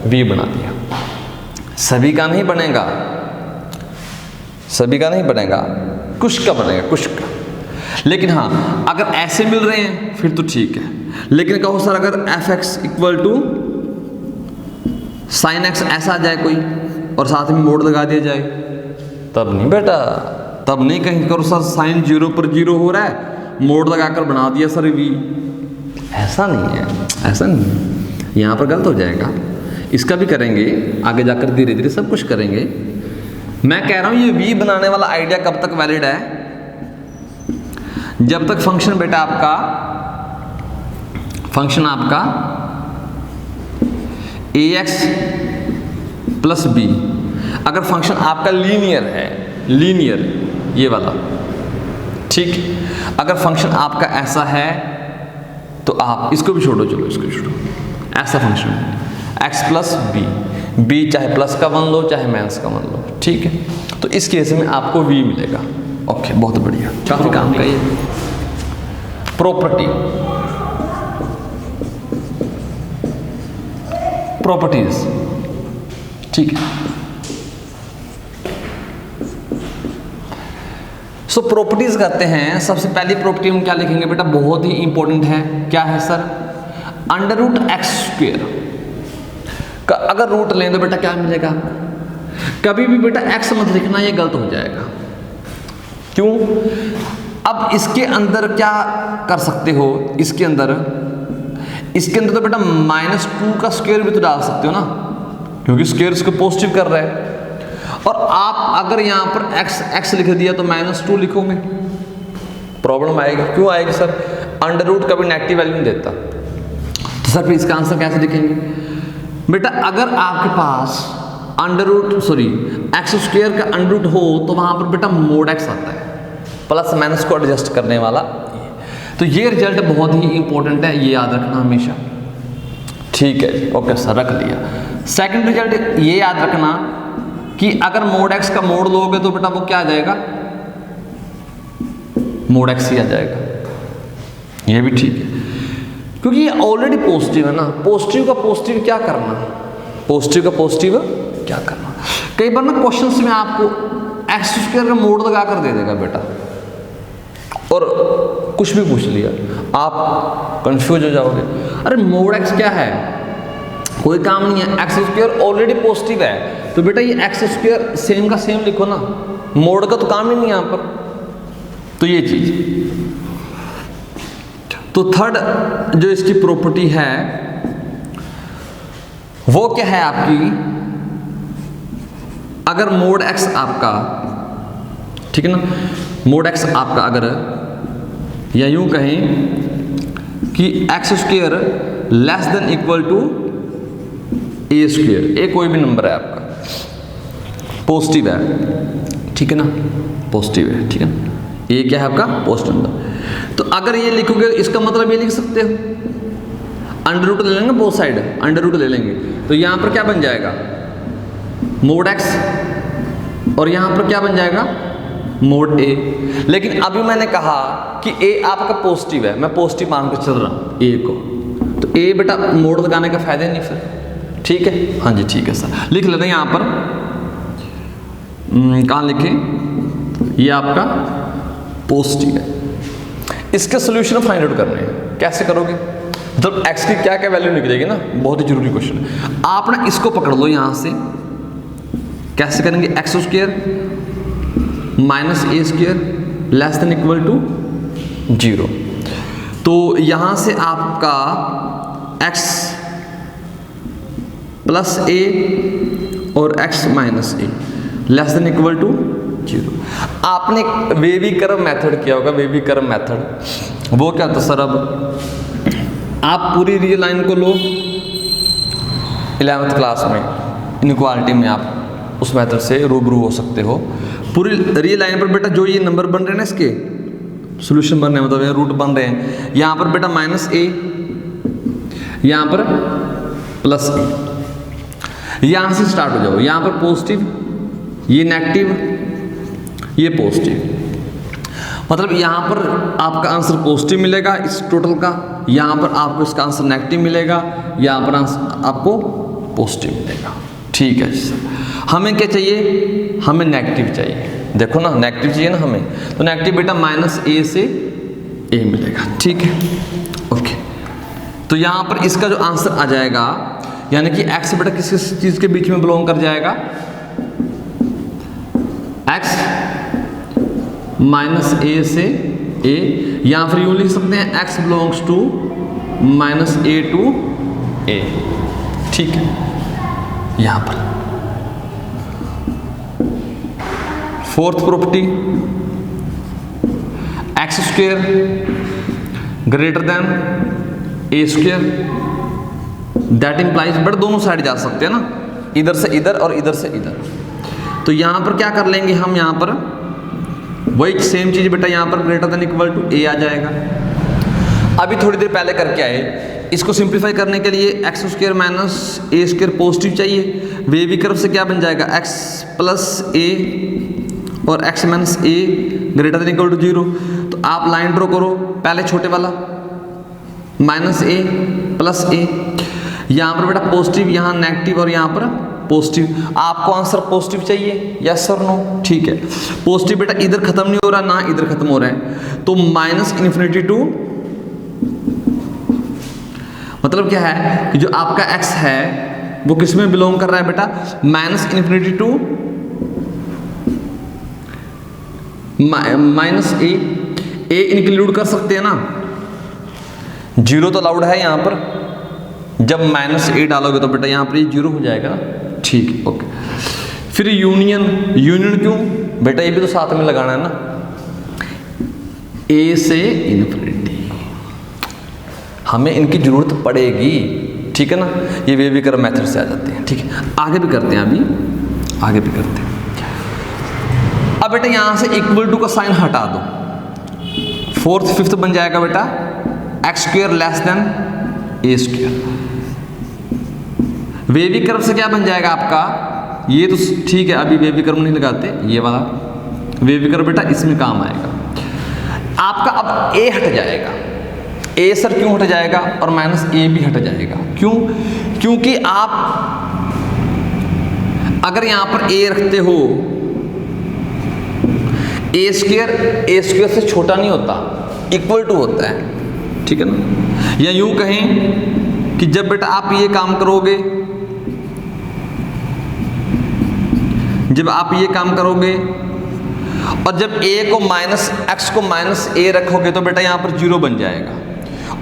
V बना दिया। सभी का नहीं बनेगा, सभी का नहीं बनेगा, कुछ का बनेगा, कुछ का। लेकिन हाँ, अगर ऐसे मिल रहे हैं फिर तो ठीक है। लेकिन कहो सर अगर fx = sin x ऐसा आ जाए कोई, और साथ में मोड लगा दिया जाए, तब नहीं बेटा, तब नहीं कहीं करो सर sin 0 पर 0 हो रहा है, मोड लगाकर बना दिया सर v। ऐसा नहीं है, ऐसा नहीं है, यहाँ पर गलत हो जाएगा। इसका भी करेंगे आगे जाकर, धीरे धीरे सब कुछ करेंगे। मैं कह रहा हूँ ये v बनाने वाला आइडिया कब तक वैलिड है? जब तक फंक्शन बेटा आपका, फंक्शन आपका ax + b, अगर फंक्शन आपका लीनियर है, लीनियर ये वाला, ठीक। अगर फंक्शन आपका ऐसा है तो आप इसको भी छोड़ो, चलो इसको छोड़ो, ऐसा फंक्शन x + b, b चाहे प्लस का 1 लो चाहे माइनस का 1 लो, ठीक है। तो इस केस में आपको v मिलेगा। ओके, बहुत बढ़िया, काफी काम का ये। प्रॉपर्टीज, ठीक है। सो प्रॉपर्टीज करते हैं। सबसे पहली प्रॉपर्टी हम क्या लिखेंगे बेटा? बहुत ही इंपॉर्टेंट है। क्या है सर? √x²। अगर रूट लें तो बेटा क्या मिलेगा? कभी भी बेटा x मत लिखना, ये गलत हो जाएगा। क्यों? अब इसके अंदर क्या कर सकते हो, इसके अंदर तो बेटा -2 का स्क्वायर भी तो डाल सकते हो ना, क्योंकि स्क्वायर इसको पॉजिटिव कर रहा है। और आप अगर यहाँ पर x लिख दिया तो -2 लिखोगे, प्रॉब्लम आएगी। क्यों आएगी सर? अंडर रूट कभी नेगेटिव वैल्यू नहीं देता। तो सर फिर इसका आंसर कैसे लिखेंगे? बेटा अगर आपके पास x स्क्वायर का अंडर रूट हो तो वहां पर बेटा मोड x आता है, प्लस माइनस को एडजस्ट करने वाला। तो ये रिजल्ट बहुत ही इंपॉर्टेंट है, ये याद रखना हमेशा। ठीक है जी, ओके सर, रख लिया। सेकंड रिजल्ट ये याद रखना कि अगर मोड x का मोड लोगे तो बेटा वो क्या आ जाएगा? मोड x ही आ जाएगा। ये भी ठीक है, क्योंकि ये ऑलरेडी पॉजिटिव है ना। पॉजिटिव का पॉजिटिव क्या करना, पॉजिटिव का पॉजिटिव क्या करना। कई बार ना क्वेश्चंस में आपको x स्क्वायर का मोड लगा कर दे देगा बेटा, और कुछ भी पूछ लिया, आप कंफ्यूज हो जाओगे। अरे मोड x क्या है, कोई काम नहीं है, x स्क्वायर ऑलरेडी पॉजिटिव है, तो बेटा ये x स्क्वायर सेम का सेम लिखो ना, मोड का तो काम ही नहीं यहाँ पर। तो ये चीज। तो थर्ड जो इसकी प्रॉपर्टी है वो क्या है आपकी, अगर मोड x आपका, ठीक है ना, मोड x आपका अगर, या यूं कहें कि x square less than equal to a square, a कोई भी नंबर है आपका, पॉजिटिव है, ठीक है ना, पॉजिटिव है, ठीक है ना, ए क्या है आपका? Positive number. तो अगर ये लिखोगे इसका मतलब ये लिख सकते हो, अंडर रूट ले लेंगे, बोथ साइड अंडर रूट ले लेंगे, तो यहां पर क्या बन जाएगा? मोड x, और यहां पर क्या बन जाएगा? Mode a। लेकिन अभी मैंने कहा कि a आपका पॉजिटिव है, मैं पॉजिटिव मान के चल रहा हूं a को, तो a बेटा मोड लगाने का फायदा नहीं फिर। ठीक है, हाँ जी ठीक है सर, लिख लेते हैं यहां पर। कहां लिखें? ये आपका पॉजिटिव है। इसके सोल्यूशन फाइंड आउट करने हैं, कैसे करोगे? जब x की क्या क्या वैल्यू निकलेगी ना, बहुत ही जरूरी क्वेश्चन है। आप ना इसको पकड़ लो यहां से, कैसे करेंगे? x square minus a square less than equal to 0। तो यहां से आपका x प्लस a और x minus a less than equal to 0। आपने वेवी कर्व मेथड किया होगा, वेवी कर्व मेथड। वो क्या होता सर? अब आप पूरी रियल लाइन को लो, 11th क्लास में इनइक्वालिटी में आप उस मेथड से रूबरू हो सकते हो। पूरी रियल लाइन पर बेटा जो ये नंबर बन रहे हैं ना, इसके सॉल्यूशन बन रहे हैं, मतलब रूट बन रहे हैं, यहाँ पर बेटा माइनस a, यहाँ पर प्लस a, यहाँ से स्टार्ट हो जाओ। यहाँ पर पॉजिटिव, ये नेगेटिव, ये पॉजिटिव, मतलब यहाँ पर आपका आंसर पॉजिटिव मिलेगा इस टोटल का, यहाँ पर आपको इसका आंसर नेगेटिव मिलेगा, यहाँ पर आंसर आपको पॉजिटिव मिलेगा। ठीक है सर, हमें क्या चाहिए? हमें नेगेटिव चाहिए। देखो ना, नेगेटिव चाहिए ना हमें, तो नेगेटिव बेटा माइनस a से a मिलेगा। ठीक है, ओके। तो यहाँ पर इसका जो आंसर आ जाएगा, यानी कि x बेटा किस चीज के बीच में बिलोंग कर जाएगा? x माइनस a से a, या फिर यूं लिख सकते हैं x belongs to minus a to a। ठीक है, यहां पर fourth property, x square greater than a square, that implies, but दोनों साइड जा सकते हैं ना, इधर से इधर और इधर से इधर। तो यहां पर क्या कर लेंगे हम? यहां पर वही सेम चीज बेटा, यहां पर greater than equal to a आ जाएगा। अभी थोड़ी देर पहले करके आए, इसको सिंप्लीफाई करने के लिए x square minus a square positive चाहिए, वेवी कर्व से क्या बन जाएगा? x प्लस a और x minus a greater than equal to 0। तो आप लाइन ड्रॉ करो, पहले छोटे वाला माइनस a प्लस a, यहाँ पर बेटा पॉजिटिव, यहाँ नेगेटिव और यहाँ पर पॉजिटिव। आपको आंसर पॉजिटिव चाहिए, यस और नो? ठीक है, पॉजिटिव बेटा इधर खत्म नहीं हो रहा ना इधर खत्म हो रहा है, तो माइनस इन्फिनिटी टू, मतलब क्या है कि जो आपका x है वो किस में बिलोंग कर रहा है बेटा? Minus infinity to minus a, a include कर सकते हैं ना, 0 तो अलाउड है यहाँ पर, जब -a डालोगे तो बेटा यहाँ पर ये 0 हो जाएगा। ठीक, ओके। फिर यूनियन क्यों बेटा, ये भी तो साथ में लगाना है ना, a से इन्फिनिटी, हमें इनकी जरूरत पड़ेगी, ठीक है ना। ये वेविकर मेथड से आ जाते हैं, ठीक है। आगे भी करते हैं, अभी आगे भी करते हैं। अब बेटा यहां से इक्वल टू का साइन हटा दो, 4th 5th बन जाएगा बेटा x² लेस देन a²। वेविकर्व से क्या बन जाएगा आपका, ये तो ठीक है, अभी वेविकर्व नहीं लगाते, ये वाला वेविकर्व बेटा इसमें काम आएगा आपका। अब a हट जाएगा, a सर क्यों हट जाएगा, और -a भी हट जाएगा, क्यों? क्योंकि आप अगर यहां पर a रखते हो, a² से छोटा नहीं होता, इक्वल टू होता है, ठीक है ना। या यूं कहें कि जब बेटा आप ये काम करोगे, जब आप ये काम करोगे और जब a को -x को -a रखोगे तो बेटा यहां पर 0 बन जाएगा,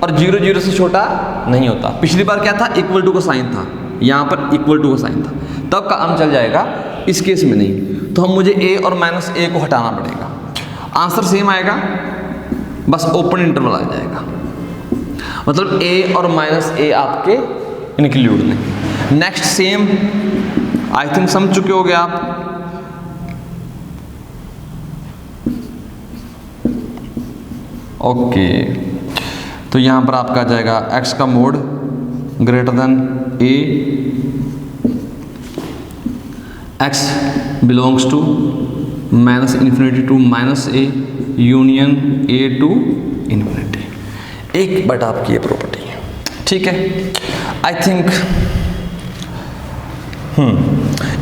और 0 0 से छोटा नहीं होता। पिछली बार क्या था, इक्वल टू का साइन था, यहां पर इक्वल टू का साइन था, तब काम चल जाएगा, इस केस में नहीं। तो हम मुझे a और -a को हटाना पड़ेगा, आंसर सेम आएगा, बस ओपन इंटरवल आ जाएगा, मतलब a और -a आपके इंक्लूड में। नेक्स्ट सेम, आई थिंक समझ चुके होगे आप। ओके, तो यहां पर आपका आ जाएगा x का mod greater than a, x belongs to -infinity to -a union a to infinity. एक बट आपकी ये प्रॉपर्टी है, ठीक है। आई थिंक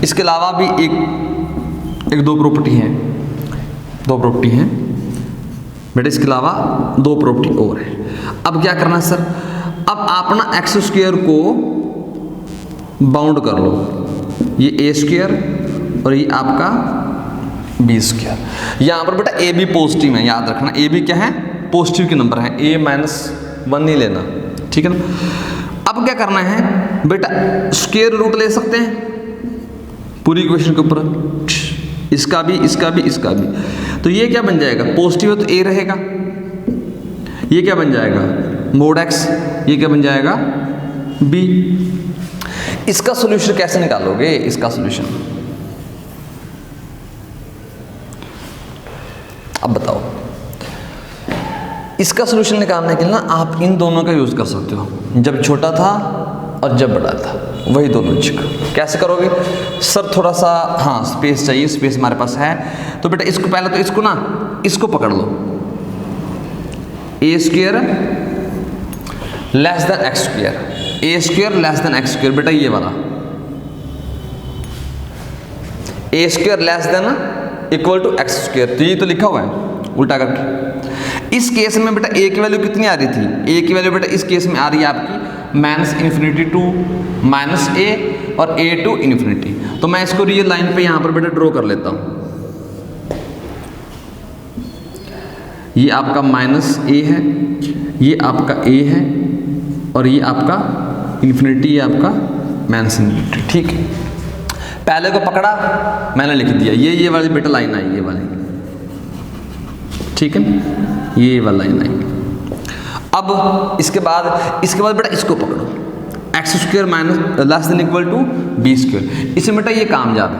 इसके अलावा भी एक दो प्रॉपर्टी हैं बेटा, इसके अलावा 2 प्रॉपर्टी और है। अब क्या करना है सर, अब आप ना x² को बाउंड कर लो, ये a² और ये आपका b²। यहां पर बेटा a भी पॉजिटिव है, याद रखना, a भी क्या है, पॉजिटिव के नंबर है, a -1 नहीं लेना, ठीक है ना। अब क्या करना है बेटा, स्क्वायर रूट ले सकते हैं पूरी इक्वेशन के ऊपर, इसका भी, इसका भी, इसका भी। तो ये क्या बन जाएगा, पॉजिटिव है तो a रहेगा, ये क्या बन जाएगा मोड x, ये क्या बन जाएगा b। इसका सॉल्यूशन कैसे निकालोगे, इसका सॉल्यूशन अब बताओ। इसका सॉल्यूशन निकालने के लिए ना आप इन दोनों का यूज कर सकते हो, जब छोटा था और जब बड़ा था, वही दो लॉजिक। कैसे करोगे सर, थोड़ा सा हाँ स्पेस चाहिए, स्पेस हमारे पास है। तो बेटा इसको पहले तो इसको ना, इसको पकड़ लो, a² less than x², a² less than x², बेटा ये वाला a² less than equal to x², तो ये तो लिखा हुआ है उल्टा करके। इस केस में बेटा a की वैल्यू कितनी आ रही थी, a की वैल्यू बेटा इस केस में आ रही है आपकी -इन्फिनिटी टू -a और a टू इन्फिनिटी। तो मैं इसको रियल लाइन पे यहां पर बेटा ड्रॉ कर लेता हूं, ये आपका -a है, ये आपका a है, और ये आपका इन्फिनिटी, ये आपका -इन्फिनिटी, ठीक है। पहले को पकड़ा मैंने लिख दिया, ये वाली बेटा लाइन आई, ये वाली, ठीक है, ये वाली लाइन आई। अब इसके बाद बेटा इसको पकड़ो, x² less than equal to b²। इसमें बेटा ये कामयाब है,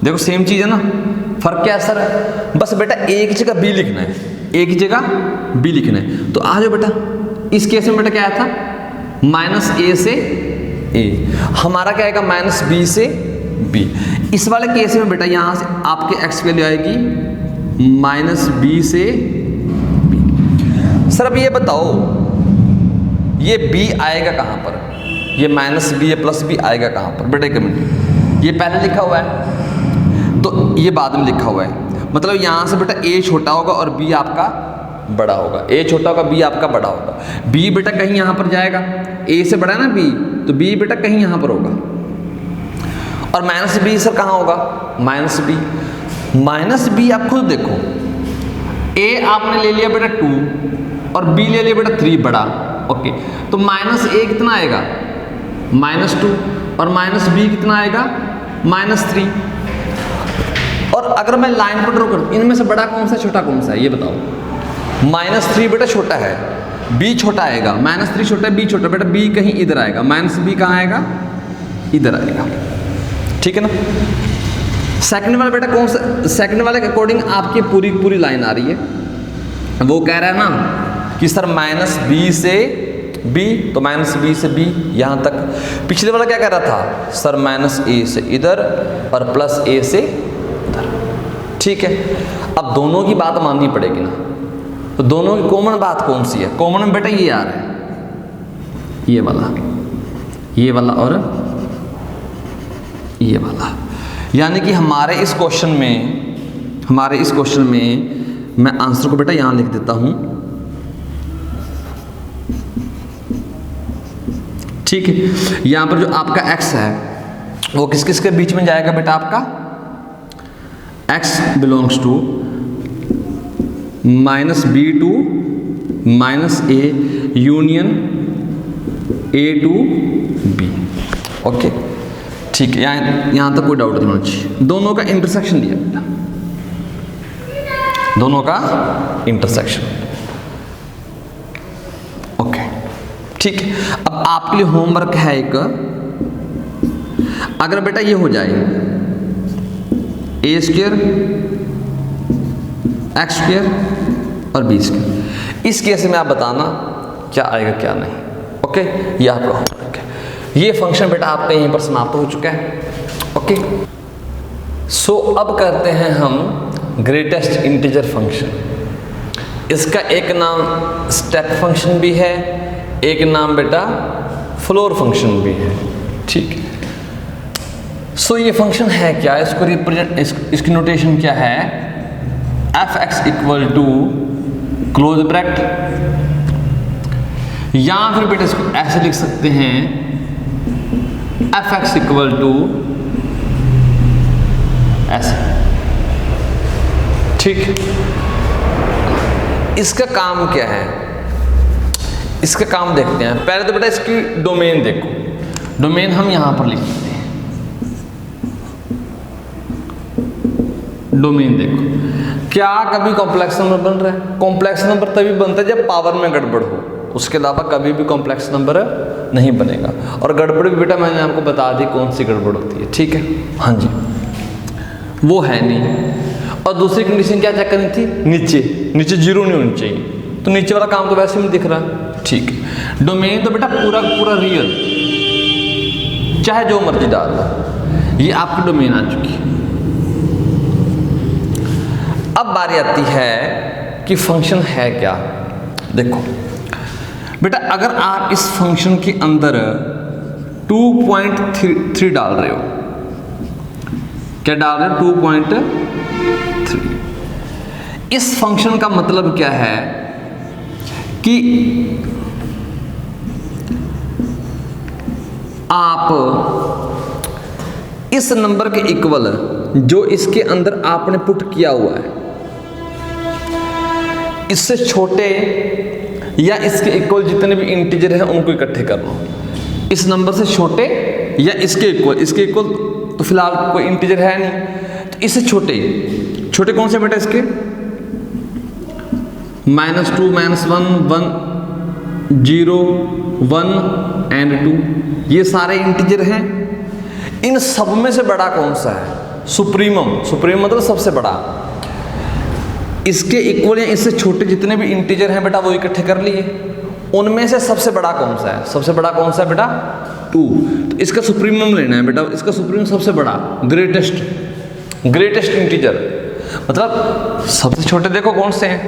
देखो सेम चीज है ना, फर्क क्या है सर, बस बेटा a की जगह b लिखना है, a की जगह b लिखना है। तो आ जाओ बेटा, इस केस में बेटा क्या आया था, -a से a, हमारा क्या आएगा -b से b। इस वाले केस में बेटा यहां से आपके x वैल्यू आएगी -b से b। सर अब ये बताओ, ये b आएगा कहां पर, ये -b या +b आएगा कहां पर बेटा, कमेंट। ये पहले लिखा हुआ है तो ये बाद में लिखा हुआ है, मतलब यहां से बेटा a छोटा होगा और b आपका बड़ा होगा, a छोटा होगा b आपका बड़ा होगा। b बेटा कहीं यहां पर जाएगा, a से बड़ा है ना b, तो b बेटा कहीं यहां पर होगा। और -b सर कहां होगा, -b आप खुद देखो, ए आपने ले लिया बेटा 2 और बी ले लिया बेटा 3 बड़ा, ओके। तो -a कितना आएगा -2 और -b कितना आएगा -3। और अगर मैं लाइन पर ड्रॉ करूँ, इनमें से बड़ा कौन सा छोटा कौन सा है ये बताओ। -3 बेटा छोटा है, b छोटा आएगा, -3 छोटा है, b छोटा, बेटा b कहीं इधर आएगा, -b कहाँ आएगा इधर आएगा, ठीक है ना। सेकंड वाला बेटा कौन सा, सेकंड वाले के अकॉर्डिंग आपकी पूरी लाइन आ रही है, वो कह रहा है ना कि सर -b से b, तो -b से b यहाँ तक। पिछले वाला क्या कह रहा था सर -a से इधर और +a से उधर, ठीक है। अब दोनों की बात माननी पड़ेगी ना, तो दोनों की कॉमन बात कौन सी है, कॉमन में बेटा ये आ रहा है, ये वाला और ये वाला। यानी कि हमारे इस क्वेश्चन में मैं आंसर को बेटा यहां लिख देता हूं, ठीक है। यहां पर जो आपका x है वो किस किस के बीच में जाएगा बेटा, आपका x belongs to -b to -a union a to b, okay, ठीक है। यहां तक कोई डाउट नहीं होना चाहिए। दोनों का इंटरसेक्शन दिया बेटा, दोनों का इंटरसेक्शन, ओके, ठीक है। अब आपके लिए होमवर्क है एक, अगर बेटा ये हो जाए a² x² और b², इस केस में आप बताना क्या आएगा क्या नहीं, ओके। ये आपका होमवर्क है। ये फंक्शन बेटा आपका यहीं पर समाप्त हो चुका है, ओके। सो अब करते हैं हम ग्रेटेस्ट इंटीजर फंक्शन। इसका एक नाम स्टेप फंक्शन भी है, एक नाम बेटा फ्लोर फंक्शन भी है, ठीक। सो ये फंक्शन है क्या, इसको रिप्रेजेंट, इसकी नोटेशन क्या है, f(x) equal to close bracket, या फिर बेटा इसको ऐसे लिख सकते हैं f(x) इक्वल टू ऐसे, ठीक। इसका काम क्या है, इसका काम देखते हैं। पहले तो बेटा इसकी डोमेन देखो, डोमेन हम यहां पर लिख देते हैं, डोमेन देखो। क्या कभी कॉम्प्लेक्स नंबर बन रहा है, कॉम्प्लेक्स नंबर तभी बनता है जब पावर में गड़बड़ हो, उसके अलावा कभी भी कॉम्प्लेक्स नंबर नहीं बनेगा। और गड़बड़ भी बेटा मैंने आपको बता दी कौन सी गड़बड़ होती है, ठीक है, हाँ जी, वो है नहीं। और दूसरी कंडीशन क्या चेक करनी थी, नीचे 0 नहीं होनी चाहिए, तो नीचे वाला काम तो वैसे ही दिख रहा, ठीक है। डोमेन तो बेटा पूरा रियल, चाहे जो मर्जी डाल दो, ये आपकी डोमेन आ चुकी है। अब बारी आती है कि फंक्शन है क्या। देखो बेटा, अगर आप इस फंक्शन के अंदर 2.3 डाल रहे हो, क्या डाल रहे हो 2.3, इस फंक्शन का मतलब क्या है कि आप इस नंबर के इक्वल जो इसके अंदर आपने पुट किया हुआ है, इससे छोटे या इसके इक्वल जितने भी इंटीजर हैं उनको इकट्ठे कर लो। इस नंबर से छोटे या इसके इक्वल तो फिलहाल कोई इंटीजर है नहीं, तो इससे छोटे कौन से बेटा, इसके -2 -1 1 0 1 एंड 2, ये सारे इंटीजर हैं। इन सब में से बड़ा कौन सा है, सुप्रीमम मतलब सबसे बड़ा। इसके इक्वल या इससे छोटे जितने भी इंटीजर हैं बेटा वो इकट्ठे कर लिए, उनमें से सबसे बड़ा कौन सा है, सबसे बड़ा कौन सा है बेटा 2, तो इसका सुप्रीमम लेना है बेटा, इसका सुप्रीमम सबसे बड़ा, ग्रेटेस्ट इंटीजर, मतलब सबसे छोटे देखो कौन से हैं,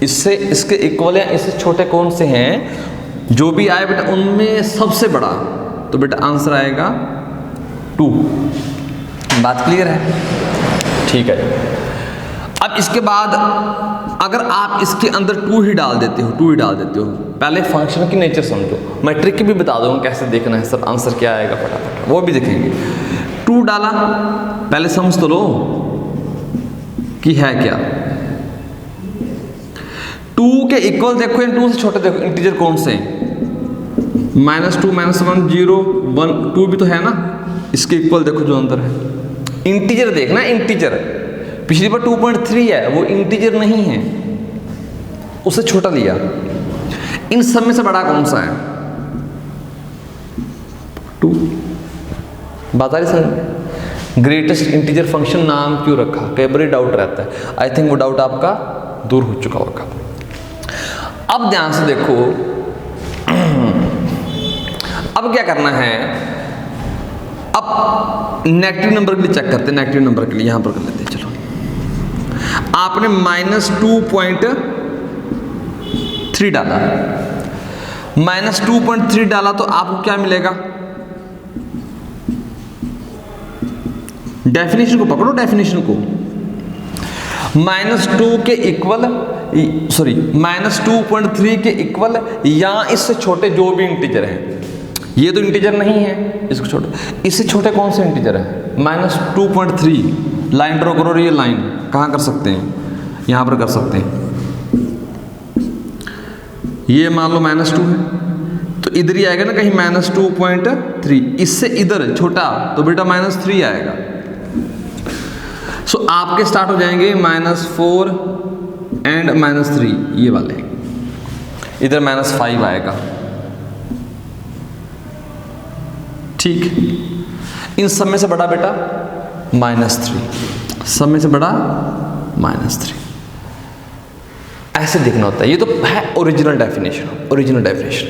इससे इसके इक्वल या इससे छोटे कौन से हैं, जो भी आए बेटा उनमें सबसे बड़ा, तो बेटा आंसर आएगा 2। बात क्लियर है, ठीक है। अब इसके बाद अगर आप इसके अंदर 2 ही डाल देते हो, पहले फंक्शन की नेचर समझो, मैं ट्रिक भी बता दूंगा कैसे देखना है सर, आंसर क्या आएगा फटाफट वो भी देखेंगे। 2 डाला, पहले समझ तो लो कि है क्या, 2 के इक्वल देखो या 2 से छोटे देखो इंटीजर कौन से हैं? -2 -1 0 1 2 भी तो है ना, इसके इक्वल देखो जो अंदर है। इंटीजर देखना, इंटीजर। पिछली बार 2.3 है, वो इंटीजर नहीं है, उससे छोटा लिया। इन सब में से बड़ा कौन सा है? 2। बात आ रही समझ? ग्रेटेस्ट इंटीजर फंक्शन नाम क्यों रखा? कई बार डाउट रहता है। आई थिंक वो डाउट आपका दूर हो चुका होगा। अब ध्यान से देखो, अब क्या करना है? अब नेगेटिव नंबर के लिए चेक करते हैं। नेगेटिव नंबर के लिए यहां पर कर लेते हैं। चलो, आपने -2.3 डाला, -2.3 डाला तो आपको क्या मिलेगा? डेफिनेशन को पकड़ो, डेफिनेशन को। -2 के इक्वल, सॉरी -2.3 के इक्वल या इससे छोटे जो भी इंटीजर हैं। ये तो इंटीजर नहीं है, इसको छोटे, इससे छोटे कौन से इंटीजर है? -2.3। लाइन ड्रॉ करो, ये लाइन कहाँ कर सकते हैं? यहाँ पर कर सकते हैं। ये मान लो -2 है, तो इधर ही आएगा ना कहीं -2.3। इससे इधर छोटा तो बेटा -3 आएगा। सो आपके स्टार्ट हो जाएंगे -4 एंड -3, ये वाले। इधर -5 आएगा। ठीक, इन सब में से बड़ा बेटा -3, सब में से बड़ा -3। ऐसे देखना होता है। ये तो है ओरिजिनल डेफिनेशन, ओरिजिनल डेफिनेशन।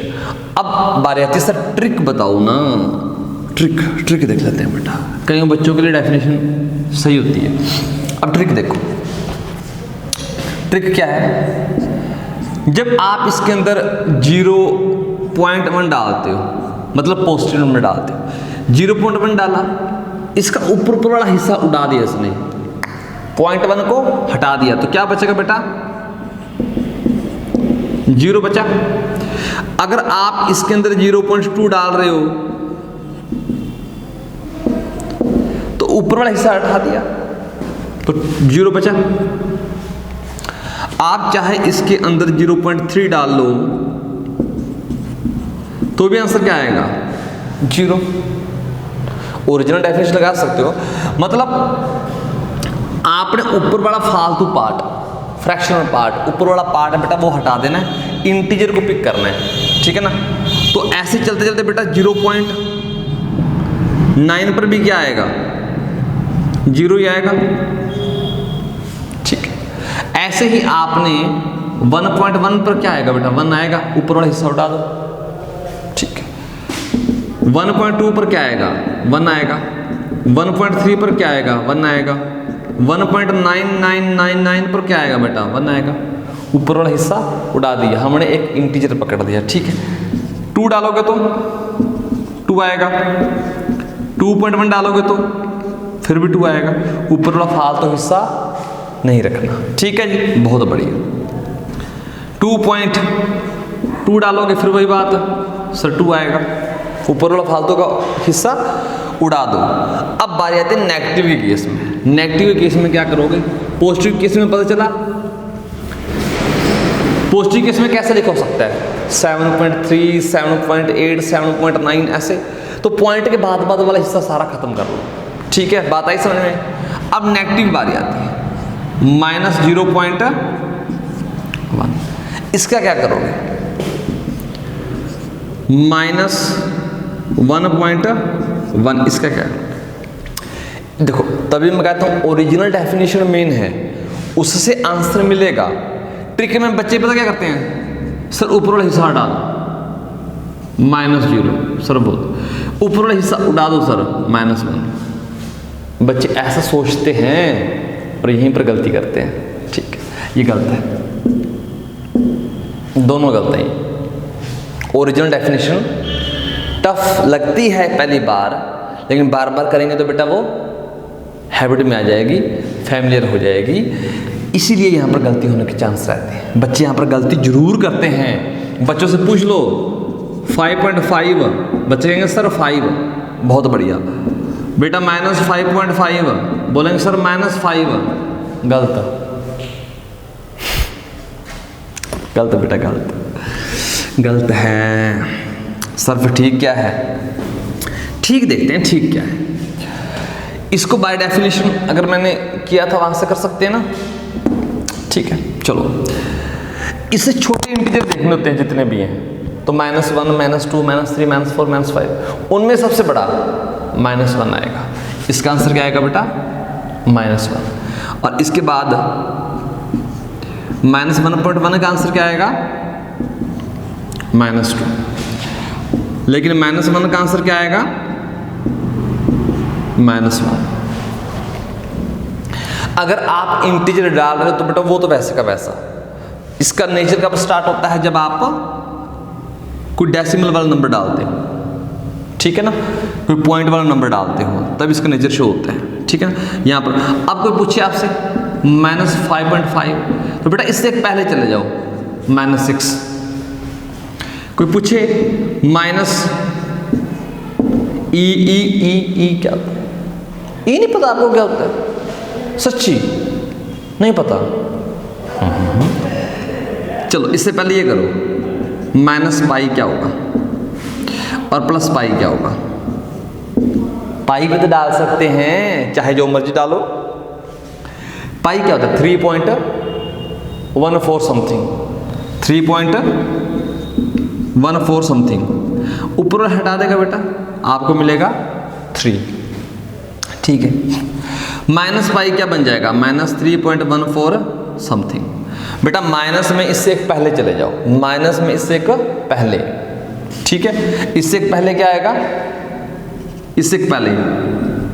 अब बारी आती है सर ट्रिक बताओ ना। ट्रिक देख लेते हैं बेटा, कई बच्चों के लिए डेफिनेशन सही होती है। अब ट्रिक देखो, ट्रिक क्या है? जब आप इसके अंदर 0.1 डालते हो, मतलब पॉजिटिव नंबर डालते हो, 0.1 डाला, इसका ऊपर वाला हिस्सा उड़ा दिया इसने, 0.1 को हटा दिया, तो क्या बचेगा बेटा? 0 बचा। अगर आप इसके अंदर 0.2 डाल रहे हो तो ऊपर वाला हिस्सा हटा दिया तो 0 बचा। आप चाहे इसके अंदर 0.3 डाल लो तो भी आंसर क्या आएगा? 0। ओरिजिनल डेफिनेशन लगा सकते हो, मतलब आपने ऊपर वाला फालतू पार्ट, फ्रैक्शनल पार्ट, ऊपर वाला पार्ट है बेटा वो हटा देना है, इंटीजर को पिक करना है, ठीक है ना। तो ऐसे चलते चलते बेटा 0.9 पर भी क्या आएगा? 0 ही आएगा, ठीक है। ऐसे ही आपने 1.1 पर क्या आएगा बेटा? 1 आएगा, ऊपर वाला हिस्सा उठा दो, ठीक है। 1.2 पर क्या आएगा? 1 आएगा। 1.3 पर क्या आएगा? 1 आएगा। 1.9999 पर क्या आएगा बेटा? 1 आएगा। ऊपर वाला हिस्सा उड़ा दिया, हमने एक इंटीजर पकड़ दिया, ठीक है। 2 डालोगे तो 2 आएगा, 2.1 डालोगे तो फिर भी 2 आएगा। ऊपर वाला फालतू हिस्सा नहीं रखना, ठीक है जी, बहुत बढ़िया। 2.2 डालोगे फिर वही बात, सर 2 आएगा, ऊपर वाला फालतू का हिस्सा उड़ा दो। अब बारी आती है नेगेटिव के केस में। नेगेटिव के केस में क्या करोगे? पॉजिटिव केस में पता चला, पॉजिटिव केस में कैसे लिखा हो सकता है? 7.3, 7.8, 7.9 ऐसे। तो पॉइंट के बाद वाला हिस्सा सारा खत्म कर लो, ठीक है। बात आई समझ में? अब नेगेटिव बारी आती है, -0.1। इसका क्या करोगे? -1.1, इसका क्या करोगे? देखो तभी मैं कहता हूँ ओरिजिनल डेफिनेशन मेन है, उससे आंसर मिलेगा। ट्रिक में बच्चे पता क्या करते हैं? सर ऊपर वाला हिस्सा हटा दो, -0, सर बहुत ऊपर वाला हिस्सा उड़ा दो सर, -1। बच्चे ऐसा सोचते हैं और यहीं पर गलती करते हैं, ठीक है। ये गलत है, दोनों गलत हैं। ओरिजिनल डेफिनेशन टफ लगती है पहली बार, लेकिन बार बार करेंगे तो बेटा वो हैबिट में आ जाएगी, फैमिलियर हो जाएगी। इसीलिए यहाँ पर गलती होने के चांस रहते हैं। बच्चे यहाँ पर गलती जरूर करते हैं। बच्चों से पूछ लो 5.5, बच्चे कहेंगे सर 5, बहुत बढ़िया बेटा। -5.5 बोलेंगे सर -5, गलत। गलत बेटा, गलत है सर। फिर ठीक क्या है? ठीक देखते हैं ठीक क्या है। इसको बाय डेफिनेशन अगर मैंने किया था वहां से कर सकते हैं ना, ठीक है। चलो इससे छोटे इंटीजर देखने होते हैं जितने भी हैं, तो -1, -2, -3, -4, -5, उनमें सबसे बड़ा -1 आएगा। इसका आंसर क्या आएगा बेटा? -1। और इसके बाद -1.1 का आंसर क्या आएगा? -2। लेकिन -1 का आंसर क्या आएगा? -1। अगर आप इंटीजर डाल रहे हो तो बेटा वो तो वैसे का वैसा, इसका नेचर कब स्टार्ट होता है? जब आप कोई डेसिमल वाला नंबर डालते हो, ठीक है ना, कोई पॉइंट वाला नंबर डालते हो, तब इसका नेचर शो होता है, ठीक है ना। यहाँ पर अब कोई पूछे आपसे -5.5, तो बेटा इससे एक पहले चले जाओ, -6। कोई पूछे -e क्या होता है? ई नहीं पता आपको क्या होता है? सच्ची नहीं पता? चलो इससे पहले ये करो, -पाई क्या होगा और +पाई क्या होगा? पाई भी तो डाल सकते हैं, चाहे जो मर्जी डालो। पाई क्या होता है? 3.14 समथिंग, 3.14 समथिंग। ऊपर हटा देगा बेटा, आपको मिलेगा 3, ठीक है। -पाई क्या बन जाएगा? -3.14 समथिंग। बेटा माइनस में इससे एक पहले चले जाओ, माइनस में इससे एक पहले, ठीक है। इससे एक पहले क्या आएगा? इससे एक पहले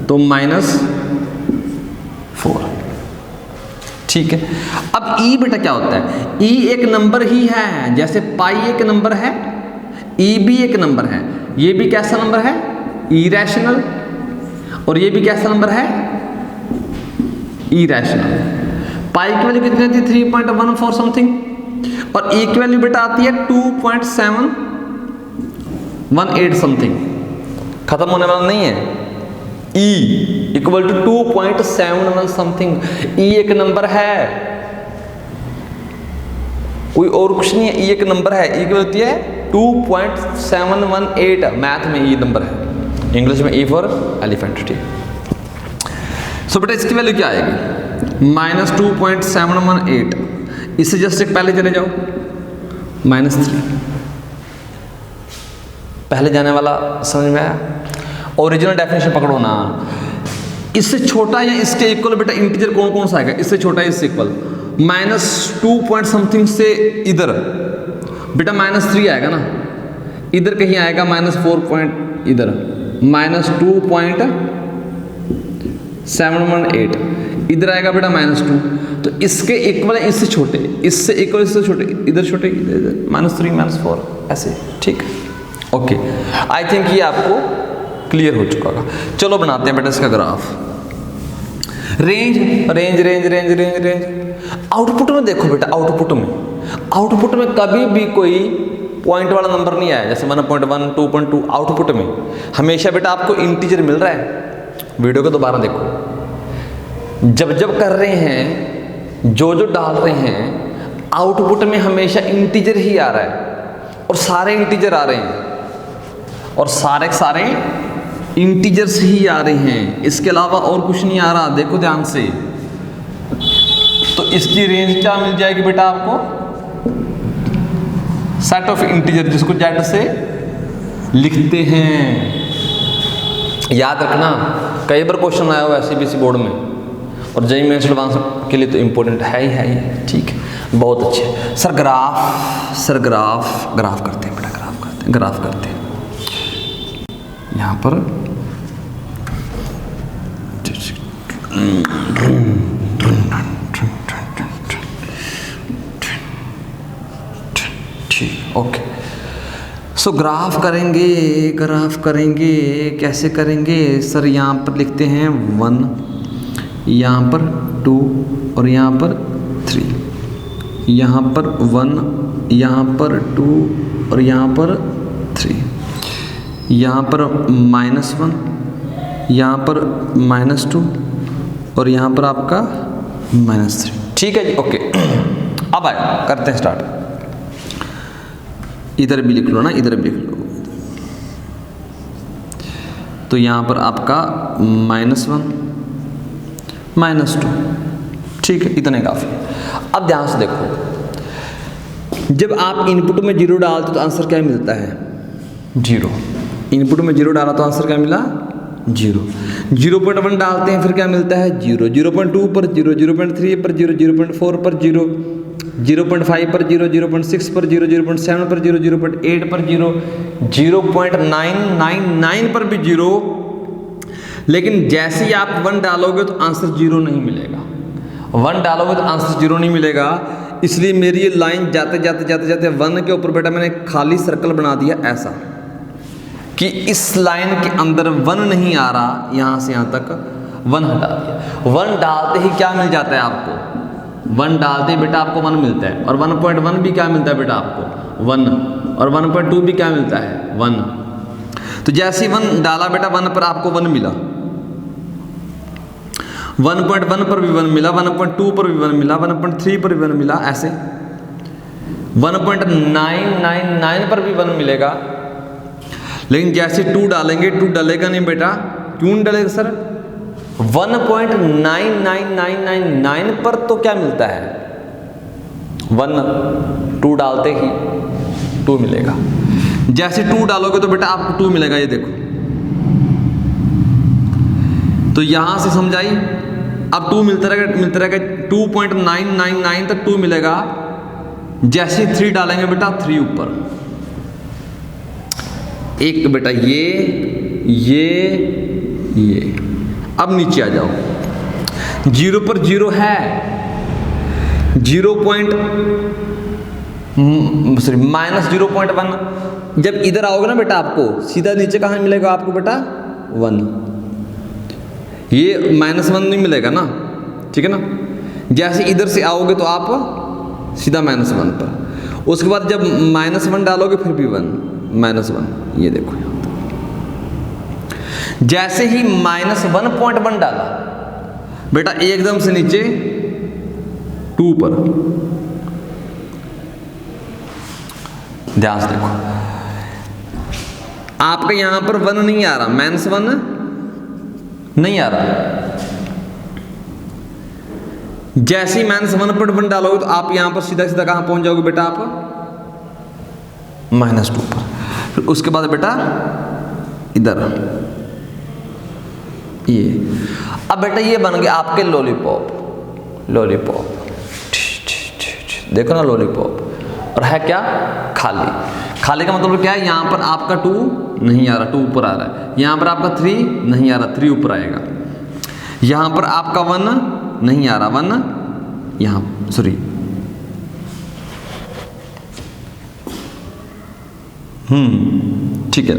तो -4, ठीक है। अब ई बेटा क्या होता है? ई एक नंबर ही है, जैसे पाई एक नंबर है, ई भी एक नंबर है। ये भी कैसा नंबर है? इरेशनल। और ये भी कैसा नंबर है? इरेशनल। पाई की वैल्यू कितनी आती है? 3.14 समथिंग। और ई की वैल्यू बेटा आती है 2.718 समथिंग। खत्म होने वाला नहीं है। E equal to 2.71 something. E एक नंबर है, कोई और कुछ नहीं है। ई एक नंबर है, ई की वैल्यू होती है 2.718। मैथ में ई नंबर है, इंग्लिश में ई फॉर एलिफेंट, ठीक। सो बेटा इसकी वैल्यू क्या आएगी? -2.718। इससे जस्ट एक पहले चले जाओ, -3। पहले जाने वाला समझ में आया? ओरिजिनल डेफिनेशन पकड़ो ना। इससे छोटा या इसके इक्वल बेटा इंटीजर कौन कौन सा आएगा? इससे छोटा, इससे इक्वल। -2 पॉइंट समथिंग से इधर बेटा -3 आएगा ना, इधर कहीं आएगा -4 पॉइंट, इधर -2.718, इधर आएगा बेटा -2। तो इसके इक्वल है इससे छोटे, इससे इक्वल इससे छोटे, इधर छोटे, इधर -3 -4 ऐसे, ठीक। ओके, आई थिंक ये आपको क्लियर हो चुका होगा। चलो बनाते हैं बेटा इसका graph. Range range range range range range. Output में देखो बेटा, आउटपुट में कभी भी कोई पॉइंट वाला नंबर नहीं आया, जैसे 1.1 2.2। आउटपुट में हमेशा बेटा आपको इंटीजर मिल रहा है। वीडियो को दोबारा देखो, जब कर रहे हैं, जो डाल रहे हैं, आउटपुट में हमेशा इंटीजर ही आ रहा है, और सारे इंटीजर आ रहे हैं, और सारे इंटीजर्स ही आ रहे हैं। इसके अलावा और कुछ नहीं आ रहा। देखो ध्यान से, तो इसकी रेंज क्या मिल जाएगी बेटा आपको? सेट ऑफ इंटीजर, जिसको जेड से लिखते हैं। याद रखना, कई बार क्वेश्चन आया हुआ है सीबीएसई बोर्ड में, और जेईई मेंस एडवांस के लिए तो इंपॉर्टेंट है ही, ठीक है। बहुत अच्छे सर। ग्राफ करते हैं बेटा, ग्राफ करते हैं। यहाँ पर ठीक, ओके। सो ग्राफ करेंगे कैसे करेंगे सर? यहाँ पर लिखते हैं 1, यहाँ पर 2 और यहाँ पर 3, यहाँ पर 1, यहाँ पर 2 और यहाँ पर 3, यहाँ पर -1, यहाँ पर -2 और यहाँ पर आपका -3, ठीक है जी। ओके, अब आए करते हैं स्टार्ट। इधर भी लिख लो ना, इधर भी लिख लो। तो यहाँ पर आपका -1 -2, ठीक है, इतने काफ़ी। अब ध्यान से देखो, जब आप इनपुट में 0 डालते तो आंसर क्या मिलता है? 0। इनपुट में 0 डाला तो आंसर क्या मिला? 0। 0.1 डालते हैं फिर क्या मिलता है? 0। 0.2 पर 0, 0.3 पर 0, 0.4 पर 0, 0.5 पर 0, 0.6 पर 0, 0.7 पर 0, 0.8 पर 0, 0.999 पर भी 0। लेकिन जैसे ही आप 1 डालोगे तो आंसर 0 नहीं मिलेगा। 1 डालोगे तो आंसर 0 नहीं मिलेगा। इसलिए मेरी ये लाइन जाते जाते जाते जाते 1 के ऊपर बेटा मैंने खाली सर्कल बना दिया ऐसा कि इस लाइन के अंदर 1 नहीं आ रहा, यहाँ से यहाँ तक 1 हटा दिया। 1 डालते ही क्या मिल जाता है आपको? 1 डालते ही बेटा आपको 1 मिलता है। और 1.1 भी क्या मिलता है बेटा आपको? 1। और 1.2 भी क्या मिलता है? 1। तो जैसे ही 1 डाला बेटा 1 पर आपको 1 मिला, 1.1 पर भी 1 मिला, 1.2 पर भी 1 मिला, 1.3 पर भी 1 मिला, ऐसे 1.999 पर भी 1 मिलेगा। लेकिन जैसे 2 डालेंगे, 2 डलेगा नहीं बेटा। क्यों नहीं डलेगा सर? 1.99999 पर तो क्या मिलता है? 1। 2 डालते ही 2 मिलेगा। जैसे 2 डालोगे तो बेटा आपको 2 मिलेगा, ये देखो। तो यहां से समझाई। अब 2 मिलता रहेगा 2.999 तक 2 मिलेगा। जैसे 3 डालेंगे बेटा 3 ऊपर, एक बेटा ये। अब नीचे आ जाओ। 0 पर 0 है, -0.1। जब इधर आओगे ना बेटा आपको सीधा नीचे कहाँ मिलेगा आपको बेटा? 1। ये -1 नहीं मिलेगा ना, ठीक है ना। जैसे इधर से आओगे तो आप सीधा -1 पर। उसके बाद जब -1 डालोगे फिर भी 1, -1। ये देखो यहाँ पर जैसे ही -1.1 डाला बेटा एकदम से नीचे 2 पर। ध्यान से देखो, आपके यहां पर 1 नहीं आ रहा, -1 नहीं आ रहा। जैसे ही -1.1 डालोगे तो आप यहां पर सीधा सीधा कहां पहुंच जाओगे बेटा? आप -2 पर। फिर उसके बाद बेटा इधर ये। अब बेटा ये बन गया आपके लॉलीपॉप। देखो ना लॉलीपॉप। और है क्या? खाली। खाली का मतलब क्या है? यहां पर आपका 2 नहीं आ रहा, 2 ऊपर आ रहा है। यहां पर आपका 3 नहीं आ रहा, 3 ऊपर आएगा। यहां पर आपका 1 नहीं आ रहा, 1 यहां, सॉरी, ठीक है।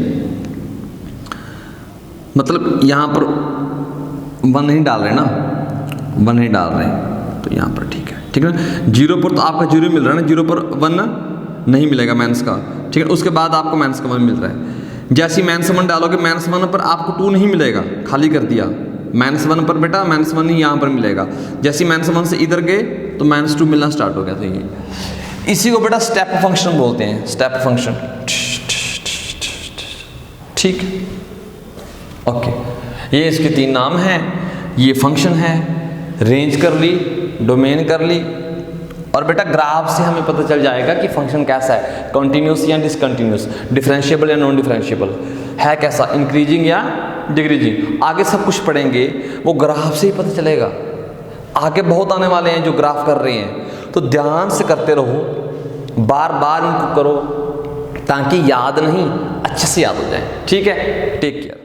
मतलब यहां पर 1 नहीं डाल रहे ना, 1 नहीं डाल रहे, तो यहां पर ठीक है, ठीक है ना। 0 पर तो आपका 0 मिल रहा है ना, 0 पर 1 नहीं मिलेगा माइनस का, ठीक है। उसके बाद आपको माइनस का 1 मिल रहा है। जैसे ही -1 डालोगे -1 पर आपको 2 नहीं मिलेगा, खाली कर दिया। -1 पर बेटा -1 ही यहाँ पर मिलेगा। जैसे ही -1 से इधर गए तो -2 मिलना स्टार्ट हो गया। तो ये इसी को बेटा स्टेप फंक्शन बोलते हैं, स्टेप फंक्शन, ठीक। ओके, ये इसके 3 नाम हैं। ये फंक्शन है, रेंज कर ली, डोमेन कर ली। और बेटा ग्राफ से हमें पता चल जाएगा कि फंक्शन कैसा है, कंटिन्यूस या डिसकंटिन्यूस, डिफरेंशिएबल या नॉन डिफरेंशिएबल, है कैसा, इंक्रीजिंग या डिक्रीजिंग। आगे सब कुछ पढ़ेंगे, वो ग्राफ से ही पता चलेगा। आगे बहुत आने वाले हैं जो ग्राफ कर रहे हैं, तो ध्यान से करते रहो, बार बार इनको करो, ताकि याद नहीं अच्छे से याद हो जाए, ठीक है। Take care.